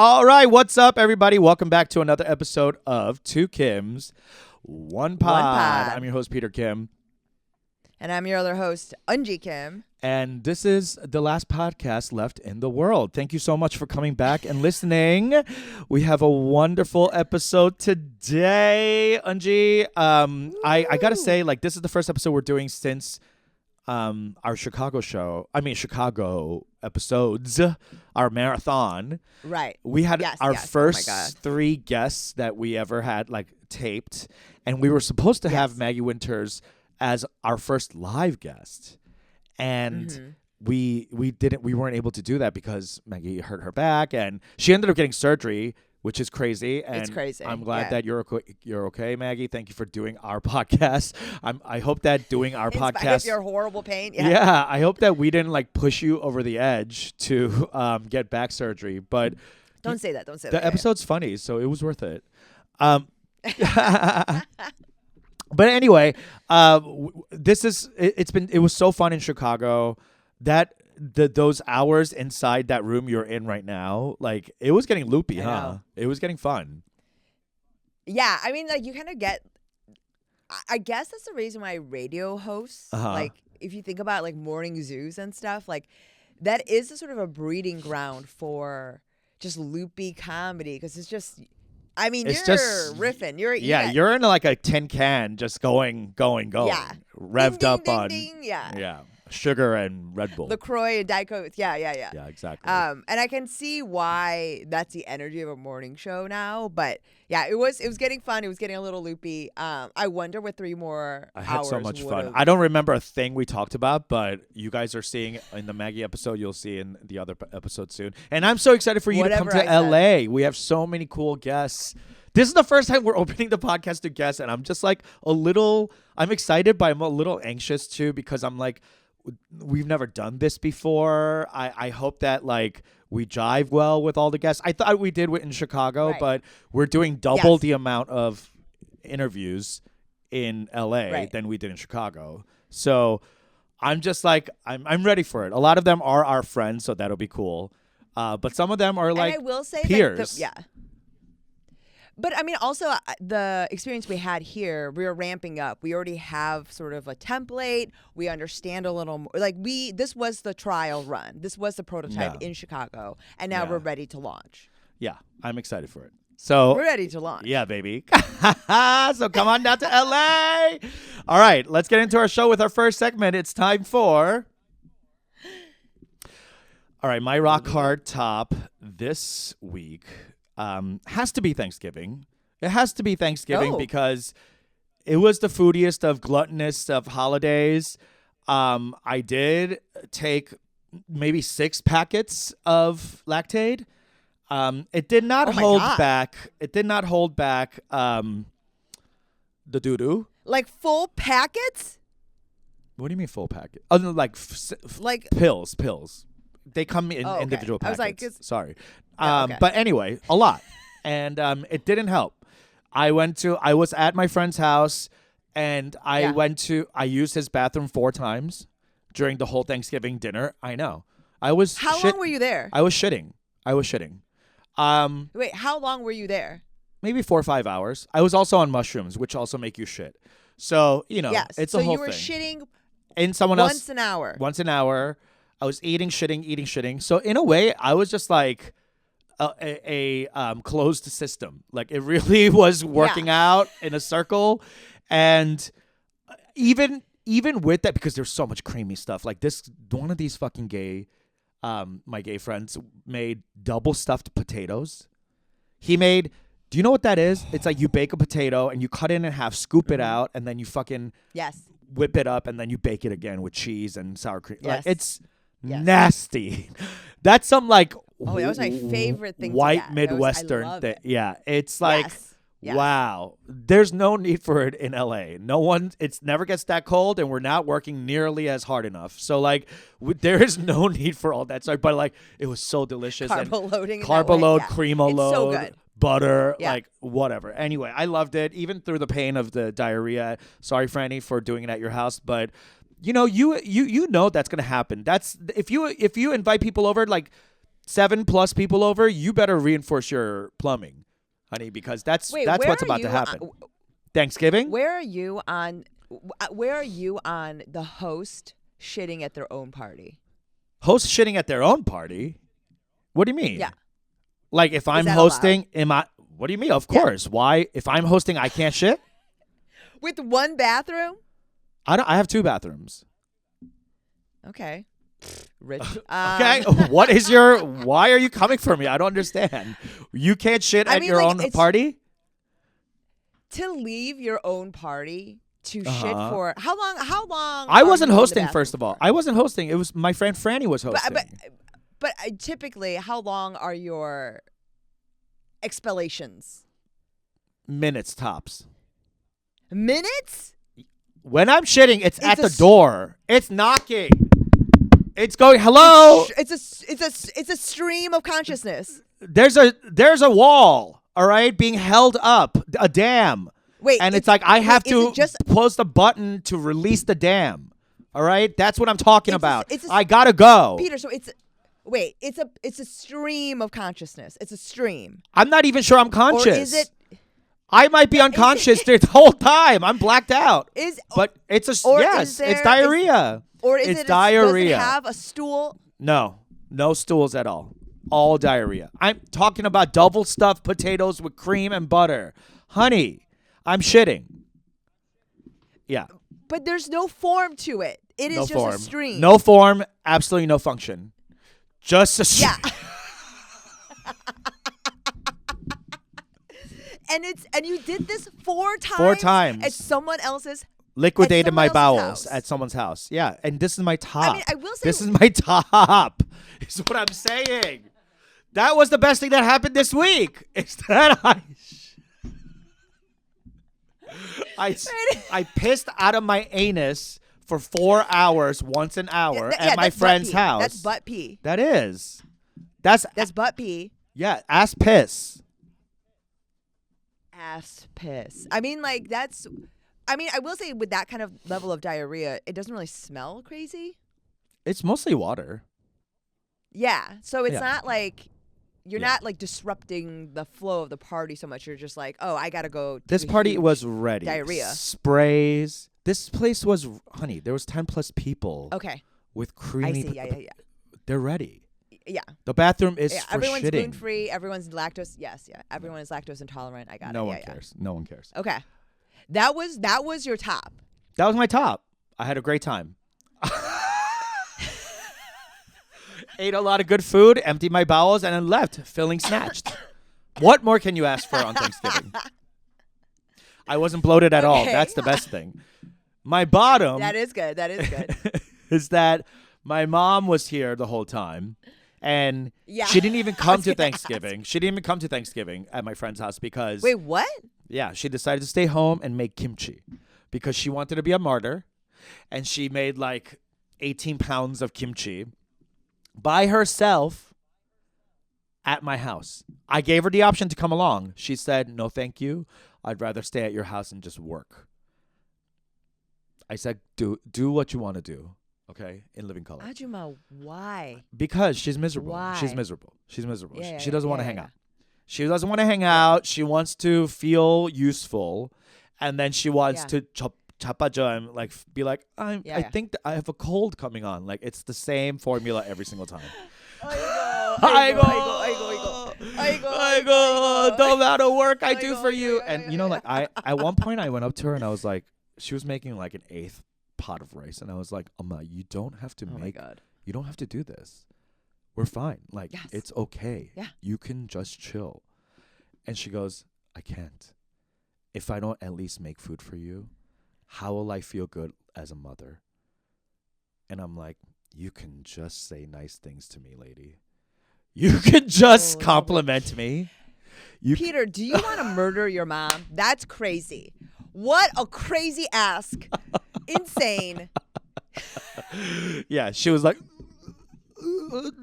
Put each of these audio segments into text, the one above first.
All right, what's up, everybody? Welcome back to another episode of Two Kims, One Pod. I'm your host, Peter Kim. And I'm your other host, Unji Kim. And this is the last podcast left in the world. Thank you so much for coming back and listening. We have a wonderful episode today, Unji. I got to say, like, this is the first episode we're doing since our Chicago episodes, our marathon. Right. We had our yes. first 3 guests that we ever had, like, taped. And we were supposed to have Maggie Winters as our first live guest. And we weren't able to do that because Maggie hurt her back and she ended up getting surgery, which is crazy. And it's crazy. I'm glad that you're okay, Maggie. Thank you for doing our podcast. I hope that doing our podcast, spite of your horrible pain. Yeah, I hope that we didn't like push you over the edge to get back surgery. But don't say that. Don't say that. The episode's funny, so it was worth it. But anyway, it was so fun in Chicago that those hours inside that room you're in right now, like, it was getting loopy, huh? It was getting fun. Yeah, I mean, like, you kind of get, I guess that's the reason why radio hosts, like, if you think about like morning zoos and stuff, like, that is a sort of a breeding ground for just loopy comedy, because it's just, I mean, you're riffing. You're in like a tin can, just going. Yeah, revved ding, up ding, on. Ding, yeah. Sugar and Red Bull. LaCroix and Diet Coke. Yeah. Yeah, exactly. And I can see why that's the energy of a morning show now. But yeah, it was getting fun. It was getting a little loopy. I wonder what 3 more hours. I had so much fun. I don't remember a thing we talked about, but you guys are seeing in the Maggie episode. You'll see in the other episode soon. And I'm so excited for you to come to LA. We have so many cool guests. This is the first time we're opening the podcast to guests, and I'm just like I'm excited, but I'm a little anxious too, because I'm like, we've never done this before. I hope that like we jive well with all the guests. I thought we did in Chicago, but we're doing double the amount of interviews in LA than we did in Chicago. So I'm just like, I'm ready for it. A lot of them are our friends, so that'll be cool. But some of them are like, and I will say peers. But I mean, also the experience we had here, we were ramping up. We already have sort of a template. We understand a little more. Like this was the trial run. This was the prototype in Chicago, and now we're ready to launch. Yeah, I'm excited for it. So we're ready to launch. Yeah, baby. So come on down to LA. All right, let's get into our show with our first segment. It's time for. All right, my rock hard top this week. Has to be Thanksgiving. It has to be Thanksgiving because it was the foodiest of gluttonous of holidays. I did take maybe 6 packets of Lactaid. It did not hold back. It did not hold back the doo-doo. Like full packets? What do you mean full packet? Oh, no, like pills. They come in individual packets. I was like, sorry. But anyway, a lot. And it didn't help. I was at my friend's house, and I used his bathroom 4 times during the whole Thanksgiving dinner. I know. How long were you there? I was shitting. Wait, how long were you there? Maybe 4 or 5 hours. I was also on mushrooms, which also make you shit. So, it's a whole thing. So you were shitting and someone once an hour. Once an hour. I was eating, shitting. So in a way, I was just like a closed system. Like, it really was working out in a circle. And even with that, because there's so much creamy stuff. Like one of these fucking my gay friends made double stuffed potatoes. He made, do you know what that is? It's like you bake a potato and you cut it in half, scoop it out, and then you fucking whip it up, and then you bake it again with cheese and sour cream. Yes. Like, it's nasty. That's some like that was my favorite thing. White Midwestern thing. Yeah, it's like wow. There's no need for it in LA. It never gets that cold, and we're not working nearly as hard enough. So like, there is no need for all that. So, but like, it was so delicious. Carbo loading. Carbo load, crema it's load. So good. Butter, like whatever. Anyway, I loved it, even through the pain of the diarrhea. Sorry, Franny, for doing it at your house, but you know that's gonna happen. That's if you invite people over, like 7+ people over, you better reinforce your plumbing, honey, because that's what's about to happen. Thanksgiving? Where are you on the host shitting at their own party? Host shitting at their own party? What do you mean? Yeah. Like if I'm hosting, what do you mean? Of course. Why? If I'm hosting, I can't shit? With one bathroom? I have 2 bathrooms. Okay. Rich. Okay. Why are you coming for me? I don't understand. You can't shit at your own party? To leave your own party to shit for how long? I wasn't hosting, first of all. I wasn't hosting. It was my friend Franny was hosting. But typically, how long are your expellations? Minutes tops. Minutes? When I'm shitting, it's at the door. It's knocking. It's going, hello. It's a stream of consciousness. There's a wall, all right, being held up, a dam. Wait, and it's like I have to close the button to release the dam. All right, that's what I'm talking about. I gotta go, Peter. So it's a stream of consciousness. It's a stream. I'm not even sure I'm conscious. Or is it? I might be unconscious the whole time. I'm blacked out. But it's it's diarrhea. It's diarrhea. Does it have a stool? No stools at all. All diarrhea. I'm talking about double stuffed potatoes with cream and butter. Honey, I'm shitting. Yeah. But there's no form to it. It is just a stream. No form, absolutely no function. Just a stream. Yeah. And you did this 4 times? 4 times. At someone else's Liquidated my bowels at someone's house. Yeah, and this is my top. I mean, I will say this is my top. Is what I'm saying. That was the best thing that happened this week. Is that I pissed out of my anus for 4 hours once an hour at my friend's house. That's butt pee. That is. That's butt pee. Yeah, ass piss. Ass piss. I mean, like that's. I mean, I will say with that kind of level of diarrhea, it doesn't really smell crazy. It's mostly water. Yeah, so it's not like you're not like disrupting the flow of the party so much. You're just like, oh, I gotta go. This party was ready. Diarrhea. Sprays. This place was, honey, there was 10+ people. Okay. With creamy. I see. Yeah. They're ready. Yeah. The bathroom is for everyone's shitting. Everyone's gluten-free. Everyone's lactose. Yes, yeah. Everyone is lactose intolerant. I got it. No one cares. No one cares. Okay. That was your top. That was my top. I had a great time. Ate a lot of good food, emptied my bowels, and then left, feeling snatched. What more can you ask for on Thanksgiving? I wasn't bloated at all. That's the best thing. My bottom. That is good. Is that my mom was here the whole time. And she didn't even come to Thanksgiving. She didn't even come to Thanksgiving at my friend's house because... Wait, what? Yeah, she decided to stay home and make kimchi because she wanted to be a martyr. And she made like 18 pounds of kimchi by herself at my house. I gave her the option to come along. She said, no, thank you. I'd rather stay at your house and just work. I said, do what you want to do. Okay, in living color. Ajuma, why? Because she's miserable. Why? She's miserable. Yeah, she doesn't want to hang out. She doesn't want to hang out. She wants to feel useful, and then she wants to chapaja and like be like, I think that I have a cold coming on. Like it's the same formula every single time. I go. No matter work I do for you. And you know, like I at one point I went up to her and I was like, she was making like an 8th pot of rice, and I was like, Amma, you don't have to you don't have to do this. We're fine. Like it's okay. Yeah. You can just chill. And she goes, I can't. If I don't at least make food for you, how will I feel good as a mother? And I'm like, you can just say nice things to me, lady. You can just compliment me. Peter, do you want to murder your mom? That's crazy. What a crazy ask. Insane. Yeah, she was like,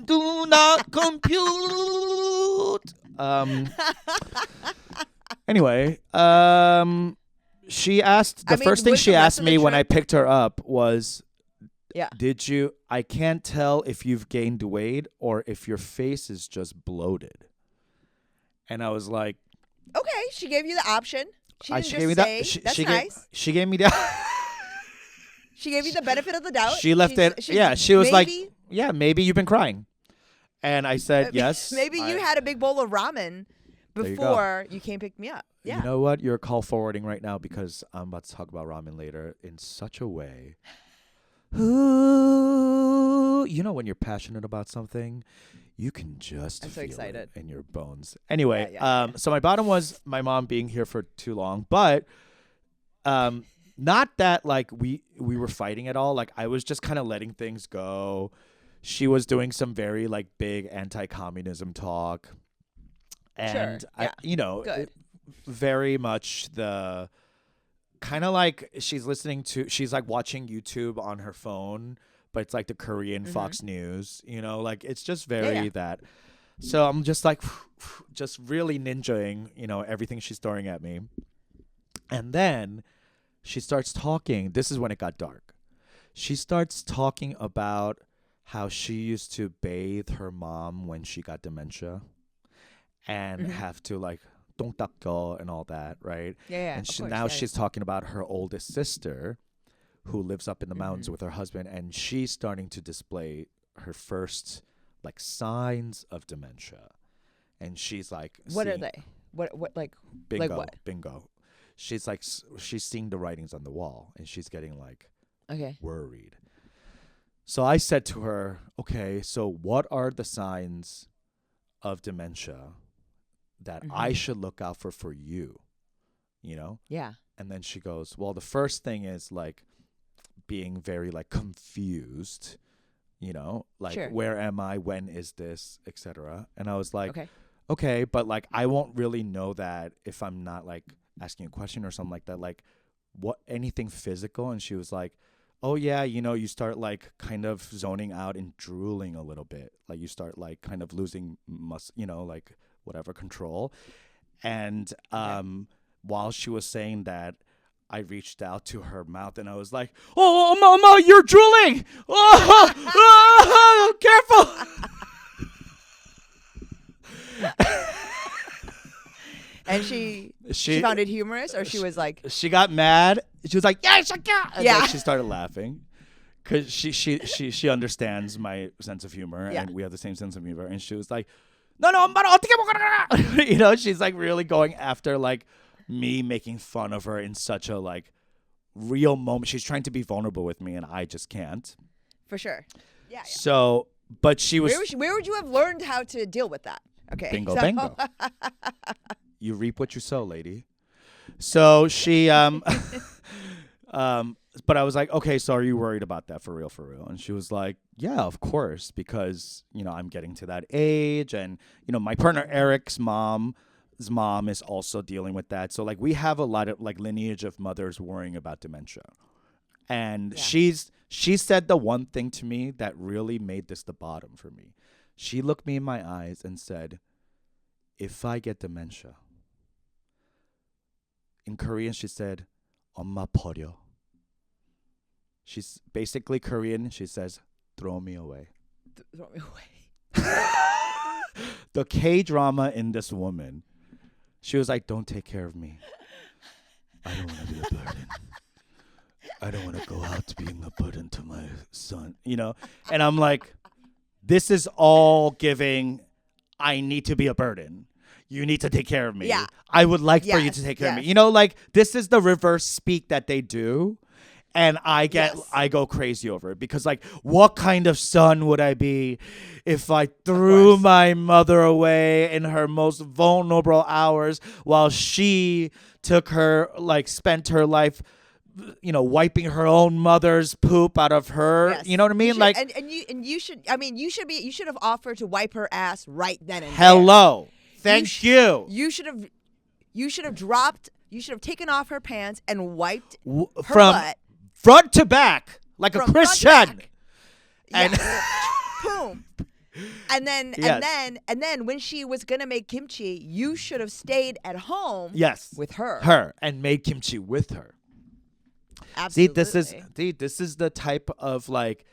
do not compute. Anyway, she asked, the first thing she asked me when I picked her up was, Yeah. Did you? I can't tell if you've gained weight or if your face is just bloated. And I was like, Okay, she gave you the option. She didn't she just gave me say, that. that's She nice. she gave me that. She gave you the benefit of the doubt. She left it. Yeah, she was like, yeah, maybe you've been crying. And I said, yes. Maybe you had a big bowl of ramen before you came pick me up. Yeah. You know what? You're call forwarding right now because I'm about to talk about ramen later in such a way. Ooh, you know when you're passionate about something, you can just I'm so feel excited. it in your bones. Anyway, Yeah. So my bottom was my mom being here for too long, but not that like we were fighting at all. Like I was just kind of letting things go. She was doing some very like big anti-communism talk. And Sure. Good. Very much the kind of like she's like watching YouTube on her phone, but it's like the Korean Fox News, like it's just very that. So I'm just like, just really ninjaing, everything she's throwing at me. And then she starts talking. This is when it got dark. She starts talking about how she used to bathe her mom when she got dementia and have to like 똥닦여 and all that, right? Yeah. And course, she's talking about her oldest sister who lives up in the mountains with her husband, and she's starting to display her first like signs of dementia. And she's like, what are they? What like bingo, like what? Bingo. She's like, she's seeing the writings on the wall and she's getting like worried. So I said to her, okay, so what are the signs of dementia that I should look out for you, Yeah. And then she goes, well, the first thing is like being very like confused, like Sure. Where am I? When is this? Etc. And I was like, okay, but like I won't really know that if I'm not like asking a question or something like that, like what, anything physical. And she was like, oh yeah, you start like kind of zoning out and drooling a little bit, like you start like kind of losing like whatever control. And while she was saying that, I reached out to her mouth and I was like, oh mama, you're drooling, oh, careful. And she found it humorous, or she was like, she got mad. She was like, yeah, and yeah. then she started laughing because she understands my sense of humor and we have the same sense of humor. And she was like, no, she's like really going after like me making fun of her in such a like real moment. She's trying to be vulnerable with me and I just can't. For sure. Yeah. So, but she was. Where would you have learned how to deal with that? Okay. Bingo, bingo. You reap what you sow, lady. So she, but I was like, okay, so are you worried about that for real? And she was like, yeah, of course, because, I'm getting to that age and, my partner Eric's mom's mom is also dealing with that. So like we have a lot of like lineage of mothers worrying about dementia. And she said the one thing to me that really made this the bottom for me. She looked me in my eyes and said, if I get dementia, in Korean she said, 엄마 버려. She's basically Korean. She says, throw me away. Throw me away. The K-drama in this woman. She was like, don't take care of me. I don't want to be a burden. I don't want to go out being a burden to my son. And I'm like, this is all giving, I need to be a burden. You need to take care of me. Yeah. I would like for you to take care of me. Like this is the reverse speak that they do. And I go crazy over it because like, what kind of son would I be if I threw my mother away in her most vulnerable hours while she spent her life, wiping her own mother's poop out of her. Yes. You know what I mean? You should have offered to wipe her ass right then and hello. there. Thank you. You should have dropped. You should have taken off her pants and wiped her from butt. Front to back, like a Christian. And boom. And then when she was gonna make kimchi, you should have stayed at home with her. And made kimchi with her. Absolutely. This is the type of like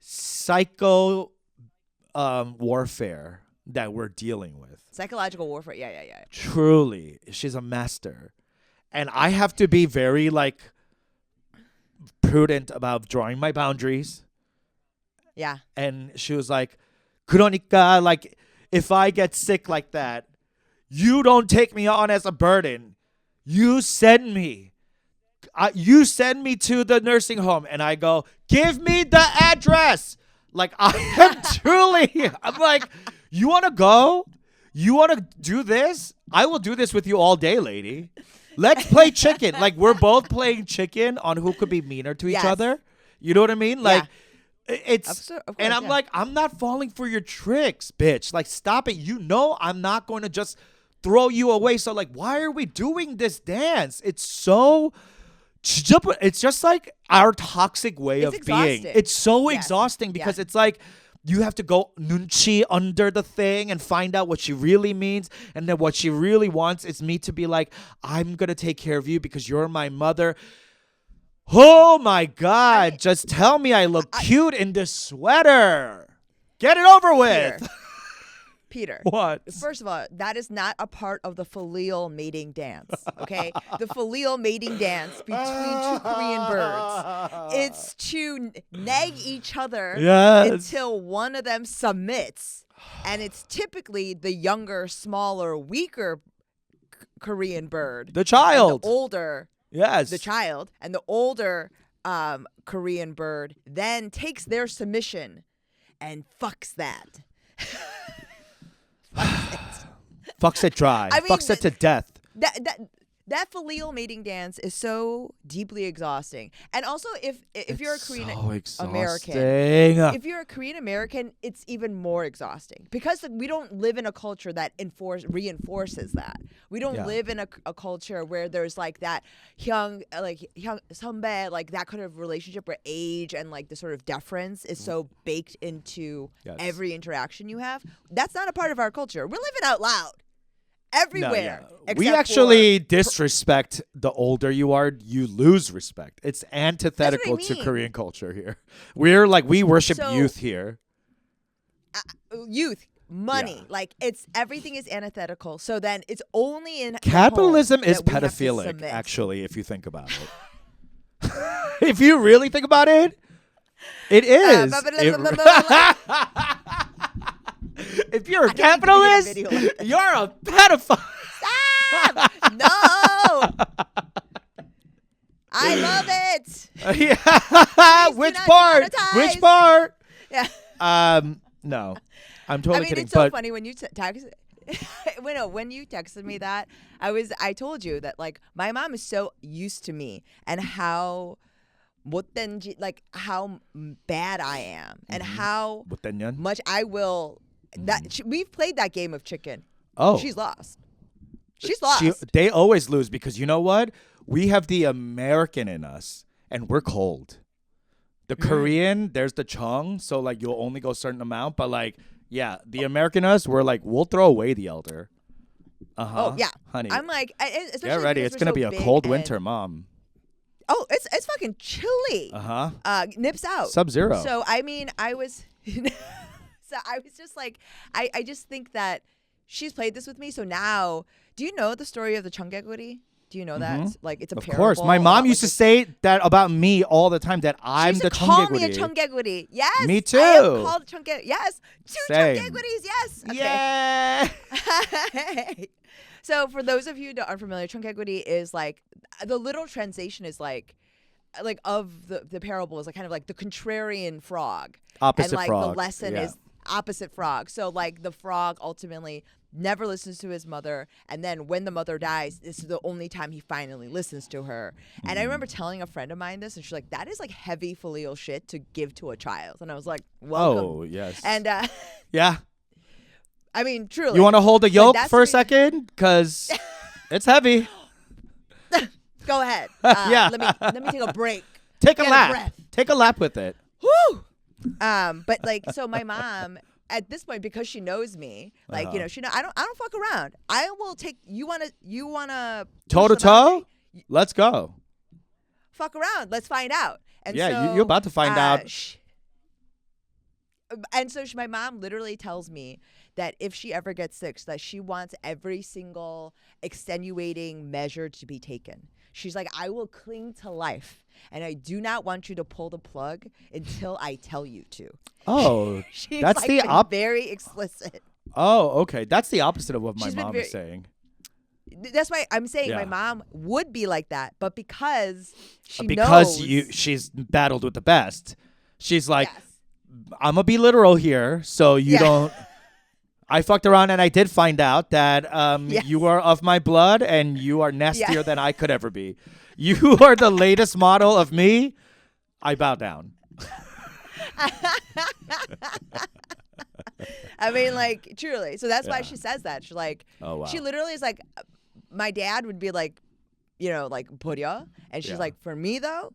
psycho warfare that we're dealing with. Psychological warfare. Yeah. Truly, she's a master. And I have to be very like prudent about drawing my boundaries. Yeah. And she was like, 그러니까, like, if I get sick like that, you don't take me on as a burden. You send me. You send me to the nursing home. And I go, give me the address. Like, I am truly, I'm like, you want to go? You want to do this? I will do this with you all day, lady. Let's play chicken. Like, we're both playing chicken on who could be meaner to each other. You know what I mean? Like, it's, of course, and I'm like, I'm not falling for your tricks, bitch. Like, stop it. You know I'm not going to just throw you away. So, like, why are we doing this dance? It's so... It's just like our toxic way of being. It's so exhausting because it's like you have to go nunchi under the thing and find out what she really means. And then what she really wants is me to be like, I'm going to take care of you because you're my mother. Oh my God. Just tell me I look cute in this sweater. Get it over with. Peter. What? First of all, that is not a part of the filial mating dance, okay? The filial mating dance between two Korean birds. It's to nag each other until one of them submits. And it's typically the younger, smaller, weaker Korean bird. The child. The older. Yes. The child. And the older Korean bird then takes their submission and fucks that. Fucks it dry. I mean, fucks it to death. That filial mating dance is so deeply exhausting. And also, if you're a Korean American, if you're a Korean American, it's even more exhausting because we don't live in a culture that reinforces that. We don't live in a culture where there's like that hyung 선배, like that kind of relationship where age and like the sort of deference is so baked into every interaction you have. That's not a part of our culture. We're living out loud. Everywhere. No, we actually disrespect the older you are, you lose respect. It's antithetical to Korean culture here. We're like, we worship youth here. Youth, money, like everything is antithetical. So then it's only in capitalism is pedophilic, actually, if you think about it. If you really think about it, it is. If you're a capitalist, you're a pedophile. Stop! No! I love it. Which part? Which part? Yeah. No. I'm totally kidding. It's so funny when you text. When you texted me that, I told you that like my mom is so used to me and how like how bad I am and how much I will. We've played that game of chicken. Oh, she's lost. She's lost. They always lose because you know what? We have the American in us, and we're cold. The Korean, there's the chung, so like you'll only go a certain amount. But like, yeah, the American us, we're like we'll throw away the elder. Oh yeah, honey. I'm like, get ready. It's gonna be a cold winter, mom. Oh, it's fucking chilly. Nips out. Sub-zero. So I mean, I was. So I was just like, I just think that she's played this with me. So now, do you know the story of the 청개구리? Do you know that? Like, it's a parable. Of course. My mom used to say that about me all the time, that I'm the 청개구리. Call me a 청개구리. Yes. Me too. I am called 청개구리. Yes. Two 청개구리's. Yes. Okay. Yeah. So for those of you that aren't familiar, 청개구리 is like, the literal translation is like of the parable is like kind of like the contrarian frog. Opposite and like frog. The lesson is opposite frog. So like the frog ultimately never listens to his mother, and then when the mother dies, this is the only time he finally listens to her. And I remember telling a friend of mine this, and she's like, that is like heavy filial shit to give to a child. And I was like, welcome. Oh, yes. And yeah. I mean, truly. You want to hold a yoke for a second? Because it's heavy. Go ahead. Let me take a break. Take a lap. Take a lap with it. Woo! But like, so my mom at this point, because she knows me, like she know I don't fuck around. I will take. You wanna toe to toe? Let's go. fuck around. Let's find out. And yeah, so, you're about to find out. And so my mom literally tells me that if she ever gets sick, that she wants every single extenuating measure to be taken. She's like, I will cling to life, and I do not want you to pull the plug until I tell you to. Oh, She's that's like the very explicit. Oh, okay. That's the opposite of what my She's been mom is saying. That's why I'm saying Yeah. my mom would be like that, but because she Because knows, she's battled with the best. She's like, yes. I'm gonna be literal here, so you Yeah. don't. I fucked around and I did find out that Yes. you are of my blood and you are nastier Yeah. than I could ever be. You are the latest model of me. I bow down. I mean, like, truly. So that's why Yeah. she says that. She's like, Oh, wow. she literally is like, my dad would be like, you know, like, "Budya," and she's Yeah. like, for me though,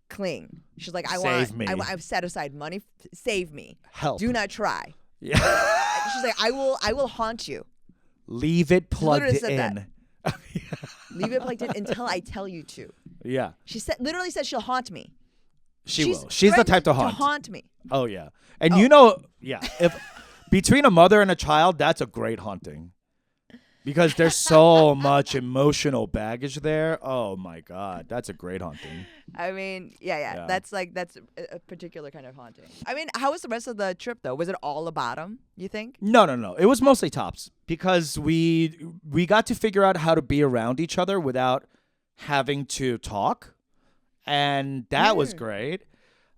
cling. She's like, Save me. I've set aside money, save me. Help. Do not try. Yeah. She's like, I will haunt you. Leave it plugged literally said in. Leave it plugged in until I tell you to. Yeah. She literally said she'll haunt me. She will. She's the type to haunt. To haunt me. Oh yeah. And you know, yeah, if between a mother and a child, that's a great haunting. Because there's so much emotional baggage there. Oh my God, that's a great haunting. I mean, yeah. Yeah. That's a particular kind of haunting. I mean, how was the rest of the trip though? Was it all a bottom, you think? No. It was mostly tops because we got to figure out how to be around each other without having to talk, and that was great.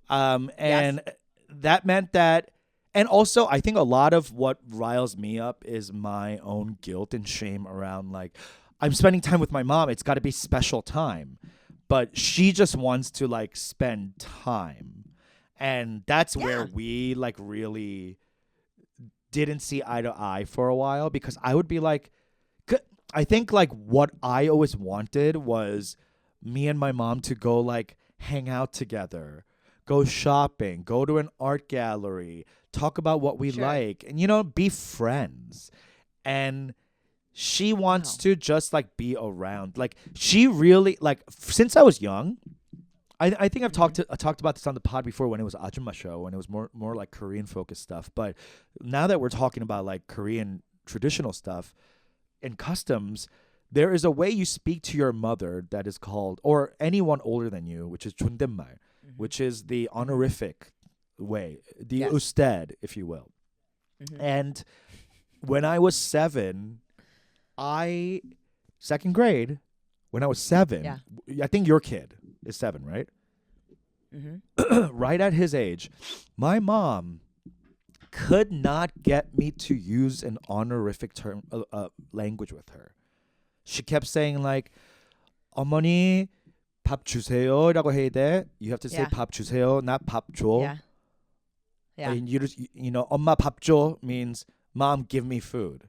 And that meant that. And also, I think a lot of what riles me up is my own guilt and shame around, like, I'm spending time with my mom. It's got to be special time. But she just wants to, like, spend time. And that's where we, like, really didn't see eye to eye for a while. Because I would be like, I think, like, what I always wanted was me and my mom to go, like, hang out together, go shopping, go to an art gallery, talk about what we like, and, you know, be friends. And she wants to just, like, be around. Like, she really, like, since I was young, I think I've talked about this on the pod before when it was Ajumma show, when it was more like Korean focused stuff. But now that we're talking about, like, Korean traditional stuff and customs, there is a way you speak to your mother that is called, or anyone older than you, which is 존댓말, which is the honorific way, the usted, if you will. And when I was 7, second grade, when I was 7, I think your kid is 7, right? Right at his age, my mom could not get me to use an honorific term language with her. She kept saying, like, 어머니 밥 주세요라고 해야 돼. You have to say 밥 주세요, not 밥 줘. And you know, 엄마 밥 줘 means mom, give me food,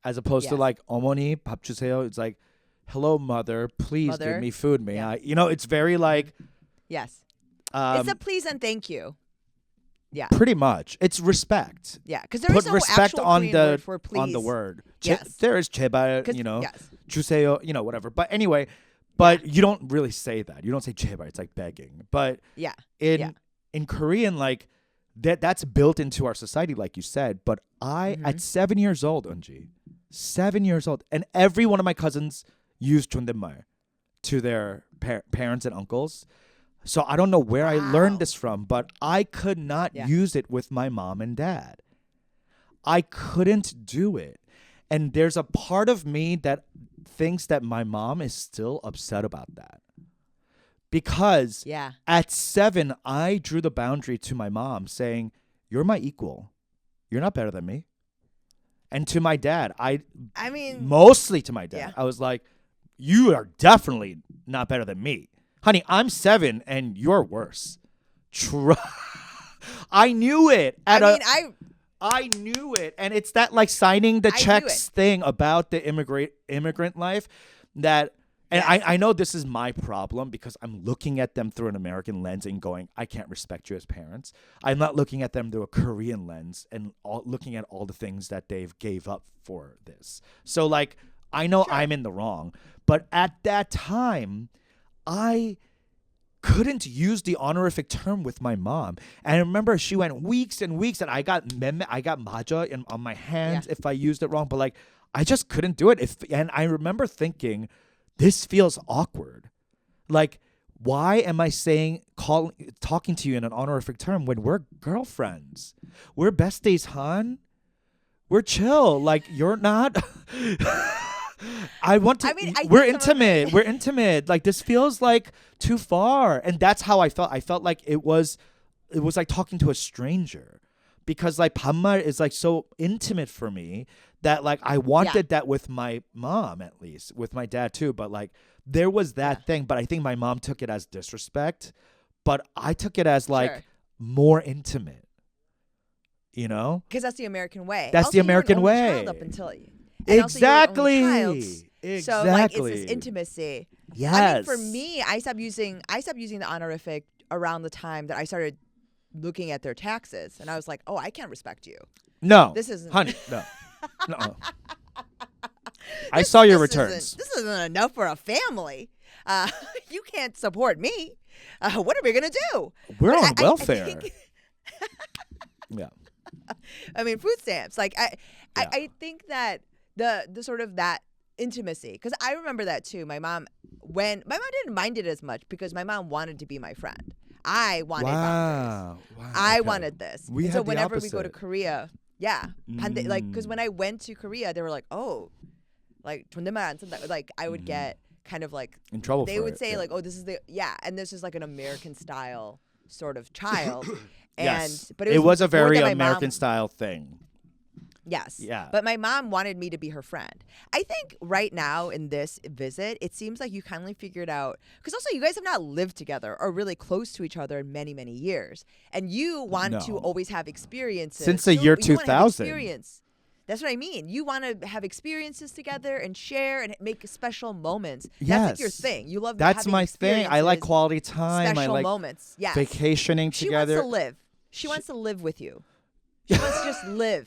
as opposed to, like, 어머니 밥 주세요. It's like, hello mother, please give me food. May I? You know, it's very like it's a please and thank you. Yeah, pretty much. It's respect. Yeah, because there is no respect actual on Korean the word for please. on the word. Yes. There is 제발, you know, yes. 주세요, you know, whatever. But anyway, you don't really say that. You don't say 제발. It's like begging. But in Korean, like, that's built into our society, like you said. But at 7 years old, Eunji, 7 years old, and every one of my cousins used 존댓말 to their parents and uncles. So I don't know where I learned this from, but I could not use it with my mom and dad. I couldn't do it. And there's a part of me that thinks that my mom is still upset about that. Because at 7, I drew the boundary to my mom saying, you're my equal. You're not better than me. And to my dad, I mean, mostly to my dad, I was like, you are definitely not better than me. Honey, I'm 7 and you're worse. I knew it. I knew it. And it's that, like, signing the checks thing about the immigrant life that, and I know this is my problem because I'm looking at them through an American lens and going, I can't respect you as parents. I'm not looking at them through a Korean lens and looking at all the things that they've gave up for this. So, like, I know I'm in the wrong. But at that time, I couldn't use the honorific term with my mom. And I remember she went weeks and weeks, and I got maja on my hands if I used it wrong. But like, I just couldn't do it. And I remember thinking, this feels awkward. Like, why am I talking to you in an honorific term when we're girlfriends? We're besties, hon. We're chill. Like, you're not. We're intimate. We're intimate. Like, this feels like too far. And that's how I felt. I felt like it was like talking to a stranger, because like 반말 is like so intimate for me that like I wanted that with my mom, at least with my dad too. But like there was that thing, but I think my mom took it as disrespect, but I took it as like more intimate, you know? Because that's the American way. That's also, the American you were an only way. child up until Exactly. Exactly. So like it's this intimacy. Yes. I mean, for me, I stopped using the honorific around the time that I started looking at their taxes, and I was like, oh, I can't respect you. No. This isn't, honey. No. No. I saw your returns. This isn't enough for a family. You can't support me. What are we gonna do? We're on welfare. Yeah. I mean, food stamps. Like I think that the sort of that intimacy, because I remember that too. My mom didn't mind it as much because my mom wanted to be my friend. I wanted boundaries. Wow. I wanted this. We and had so the whenever we opposite. go to Korea, like because when I went to Korea, they were like, oh, like like I would get kind of like in trouble. They for would it. say like, oh, this is and this is like an American style sort of child. Yes. But it was a more very that my American mom, style thing. Yes. Yeah. But my mom wanted me to be her friend. I think right now in this visit, it seems like you kindly figured out, because also you guys have not lived together or really close to each other in many, many years. And you want to always have experiences. Since the year 2000. Experience. That's what I mean. You want to have experiences together and share and make special moments. Yes. That's like your thing. You love That's having my thing. I like quality time. Special I like moments. Yes. vacationing together. She wants to live. She wants to live with you. She wants to just live.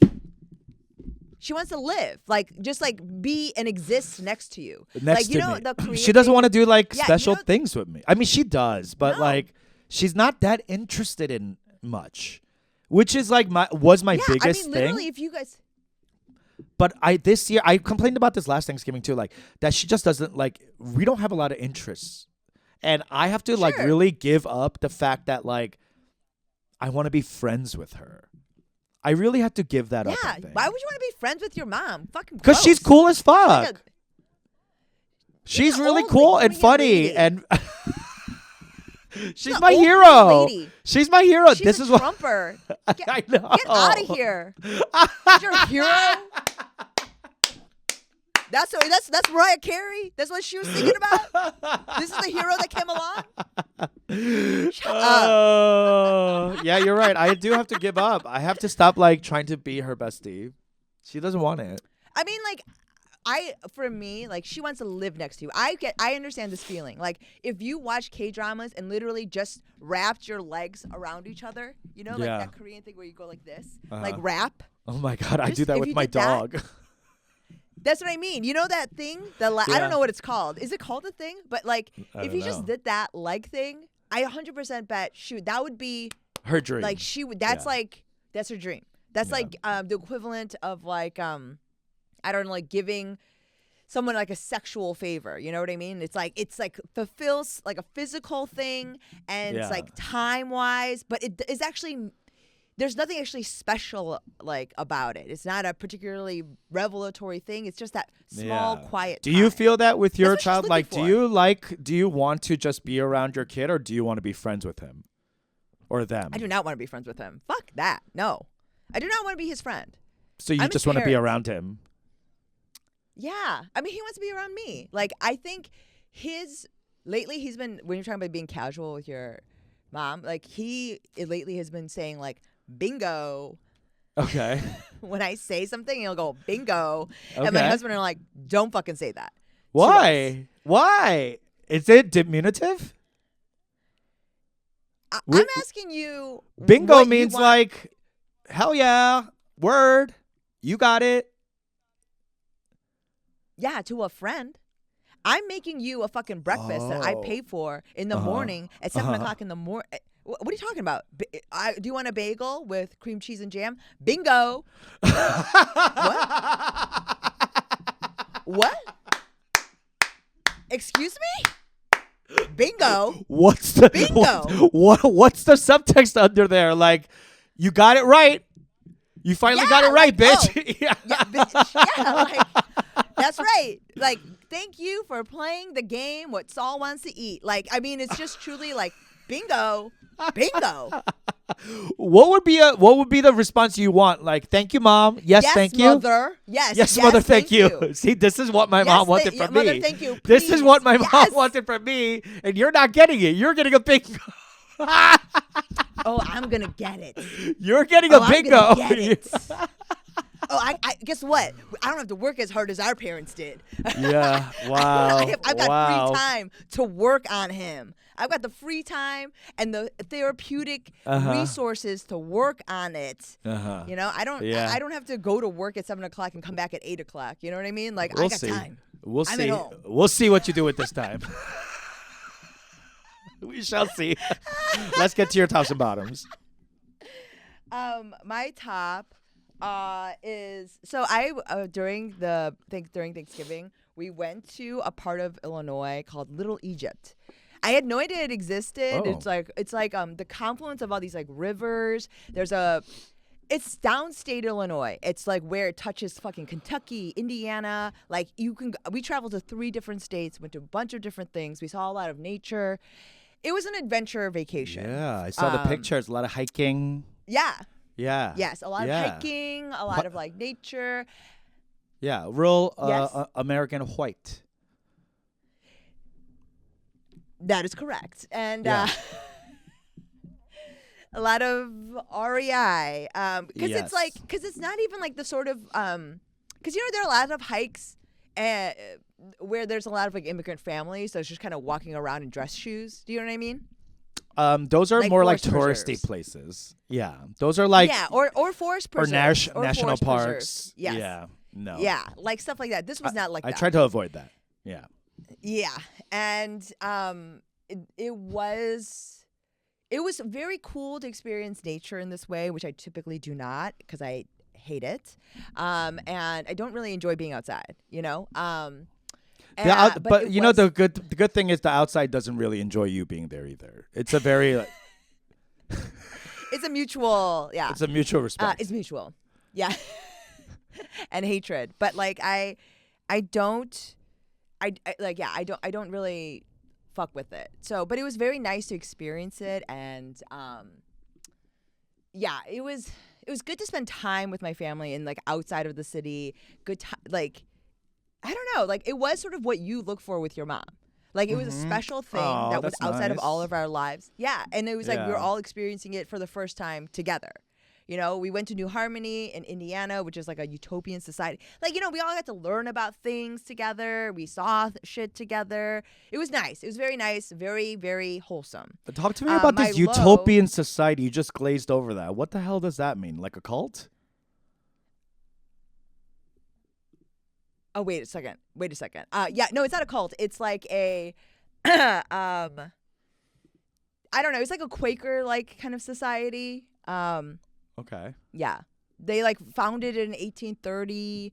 She wants to live, like just like be and exist next to you. Next like you to know me. the Korean she doesn't thing? want to do like special you know, things with me. I mean, she does, but No. like she's not that interested in much, which is like my biggest I mean, literally, thing. if you guys. But this year I complained about this last Thanksgiving too, like that she just doesn't like. We don't have a lot of interests, and I have to like really give up the fact that like I want to be friends with her. I really had to give that up. Yeah, why would you want to be friends with your mom? Fucking. Because she's cool as fuck. Like she's really old cool lady, and funny, lady. and she's The my old hero. lady. She's my hero. She's this a is what Trumper. I know. Get out of here. She's your hero. That's Mariah Carey. That's what she was thinking about. This is the hero that came along. Shut up. Yeah, you're right. I do have to give up. I have to stop like trying to be her bestie. She doesn't want it. I mean, like, for me, like, she wants to live next to you. I understand this feeling. Like, if you watch K-dramas and literally just wrapped your legs around each other, you know, like that Korean thing where you go like this, like wrap. Oh my God, I Just do that if with you my did that- dog. That's what I mean. You know that thing? I don't know what it's called. Is it called a thing? But like, if you just did that leg thing, I 100% bet that would be Her dream. like she would. That's like that's her dream. That's like the equivalent of like I don't know, like giving someone like a sexual favor. You know what I mean? It's like fulfills like a physical thing, and it's like time wise, but it is actually. There's nothing actually special like about it. It's not a particularly revelatory thing. It's just that small, quiet. Do you feel that with your That's what she's child? Like, looking do you want to just be around your kid, or do you want to be friends with him or them? I do not want to be friends with him. Fuck that. No, I do not want to be his friend. So you just want to be around him? Yeah, I mean, he wants to be around me. Like, I think lately he's been, when you're talking about being casual with your mom, like lately has been saying like, bingo. Okay. When I say something, he'll go bingo. Okay. And my husband are like, don't fucking say that. Why? Why? Is it diminutive? I'm asking you. Bingo means like, hell yeah, word, you got it. Yeah, to a friend. I'm making you a fucking breakfast that I pay for in the morning at 7:00 in the morning. What are you talking about? Do you want a bagel with cream cheese and jam? Bingo. What? What? Excuse me? Bingo. What's the bingo? What's the subtext under there? Like, you got it right. You finally got it right, bitch. Oh. Yeah, bitch. Yeah, like, that's right. Like, thank you for playing the game. What Saul wants to eat. Like, I mean, it's just truly like, bingo. Bingo. What would be the response you want? Like, thank you, Mom. Yes, thank you. Mother. Yes, mother. Thank you. See, this is what my mom wanted from me. Mother, thank you. This is what my mom wanted from me, and you're not getting it. You're getting a bingo. Oh, I'm gonna get it. You're getting a bingo. I'm gonna get it. Oh, I guess what? I don't have to work as hard as our parents did. Yeah. Wow. I've got free time to work on him. I've got the free time and the therapeutic resources to work on it. You know, I don't have to go to work at 7:00 and come back at 8:00. You know what I mean? Like, I got time. We'll I'm see. at home. We'll see what you do with this time. We shall see. Let's get to your tops and bottoms. My top is so I during Thanksgiving we went to a part of Illinois called Little Egypt. I had no idea it existed. Oh. It's like the confluence of all these like rivers. It's downstate Illinois. It's like where it touches fucking Kentucky, Indiana. Like we traveled to 3 different states, went to a bunch of different things. We saw a lot of nature. It was an adventure vacation. Yeah, I saw the pictures. A lot of hiking. Yeah. Yeah. Yes, a lot of hiking, a lot of like nature. Yeah, real Yes. American white. That is correct. And Yeah. a lot of REI. Because Yes. it's not even like the sort of, because, you know, there are a lot of hikes where there's a lot of like immigrant families. So it's just kind of walking around in dress shoes. Do you know what I mean? Those are Like more like forest touristy preserves. places. Yeah, those are like or forest preserves. or national forest parks. preserves. Yes. Yeah, no. Yeah, like stuff like that. This was not like I that. tried to avoid that. Yeah. Yeah, and it was very cool to experience nature in this way, which I typically do not because I hate it, and I don't really enjoy being outside. You know, but you know the good thing is the outside doesn't really enjoy you being there either. It's a very it's a mutual it's a mutual respect. It's mutual, yeah, and hatred. But like I don't really fuck with it. So, but it was very nice to experience it, and it was good to spend time with my family and like outside of the city. Good time, like I don't know, like it was sort of what you look for with your mom. Like it was a special thing that was outside of all of our lives. Yeah, and it was like we were all experiencing it for the first time together. You know, we went to New Harmony in Indiana, which is like a utopian society. Like, you know, we all got to learn about things together. We saw shit together. It was nice. It was very nice. Very, very wholesome. Talk to me about this utopian society. You just glazed over that. What the hell does that mean? Like a cult? Oh, wait a second. Yeah, no, it's not a cult. It's like a, I don't know. It's like a Quaker-like kind of society. Okay. Yeah. They like founded in 1830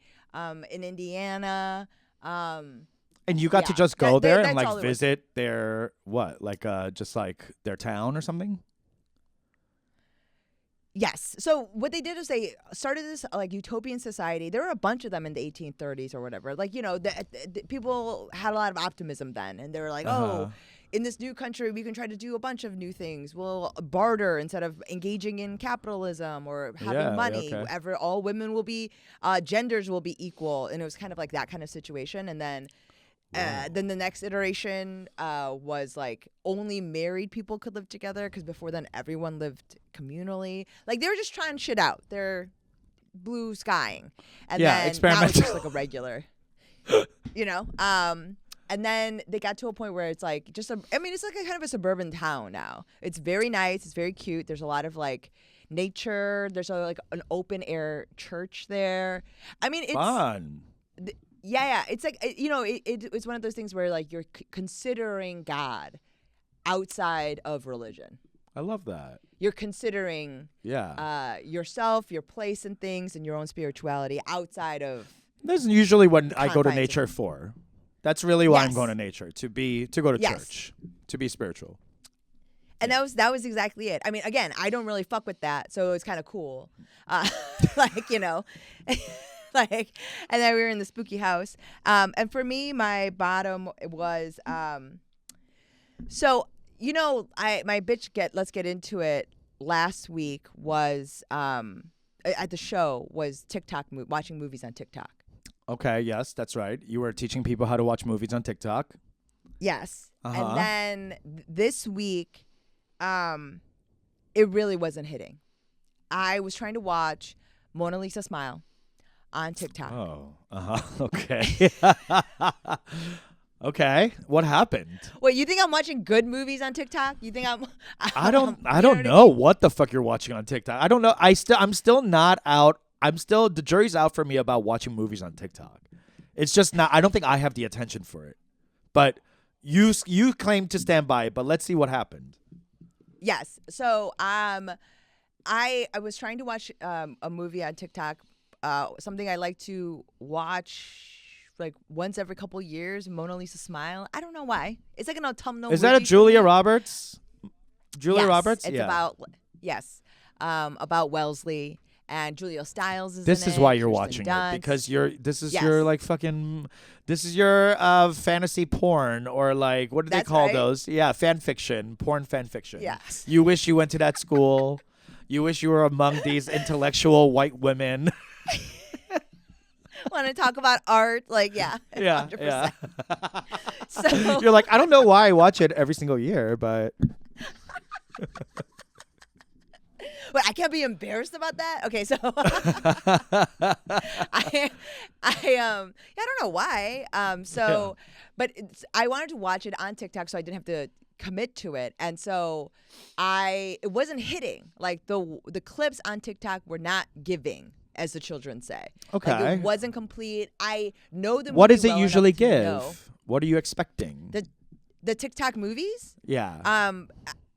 in Indiana. And you got to just go there and like visit their just like their town or something? Yes. So what they did is they started this like utopian society. There were a bunch of them in the 1830s or whatever. Like, you know, the people had a lot of optimism then, and they were like, oh, in this new country, we can try to do a bunch of new things. We'll barter instead of engaging in capitalism or having money. Okay. All women will be, genders will be equal. And it was kind of like that kind of situation. And then the next iteration was like only married people could live together, because before then everyone lived communally. Like they were just trying shit out. They're blue skying. And then now it's just like a regular, you know? And then they got to a point where it's like it's like a kind of a suburban town now. It's very nice. It's very cute. There's a lot of like nature. There's like an open air church there. I mean, it's fun. Yeah. It's like it's one of those things where like you're considering God outside of religion. I love that. You're considering yourself, your place in things, and your own spirituality outside of. That's usually what I go to nature for. That's really why I'm going to nature, to go to church, to be spiritual. And that was exactly it. I mean, again, I don't really fuck with that, so it's kind of cool. Like, you know, like, and then we were in the spooky house. And for me, my bottom was, so, you know, let's get into it, last week was, at the show, was TikTok, watching movies on TikTok. Okay, yes, that's right. You were teaching people how to watch movies on TikTok. Yes. And then this week, it really wasn't hitting. I was trying to watch Mona Lisa Smile on TikTok. Oh, okay. Okay, what happened? Wait, you think I'm watching good movies on TikTok? You think I don't know what the fuck you're watching on TikTok. I don't know. I'm still not out. The jury's out for me about watching movies on TikTok. It's just not. I don't think I have the attention for it. But you claim to stand by it. But let's see what happened. Yes. So I was trying to watch a movie on TikTok. Something I like to watch like once every couple years. Mona Lisa Smile. I don't know why. It's like an autumnal. Is that a Julia Roberts? Julia Roberts. It's about Wellesley. And Julia Stiles is This in is it, why you're Kirsten watching Dunst. it, because your like fucking, this is your fantasy porn, or like, what do they call those? Yeah, fan fiction, porn fan fiction. Yes. You wish you went to that school. You wish you were among these intellectual white women. Want to talk about art? Like, yeah. 100%. Yeah. So you're like, I don't know why I watch it every single year, but. But I can't be embarrassed about that. Okay, so I don't know why. But I wanted to watch it on TikTok so I didn't have to commit to it, and so it wasn't hitting. Like the clips on TikTok were not giving, as the children say. Okay, like, it wasn't complete. I know the movie. What does it well usually enough to give? know. What are you expecting? The TikTok movies? Yeah.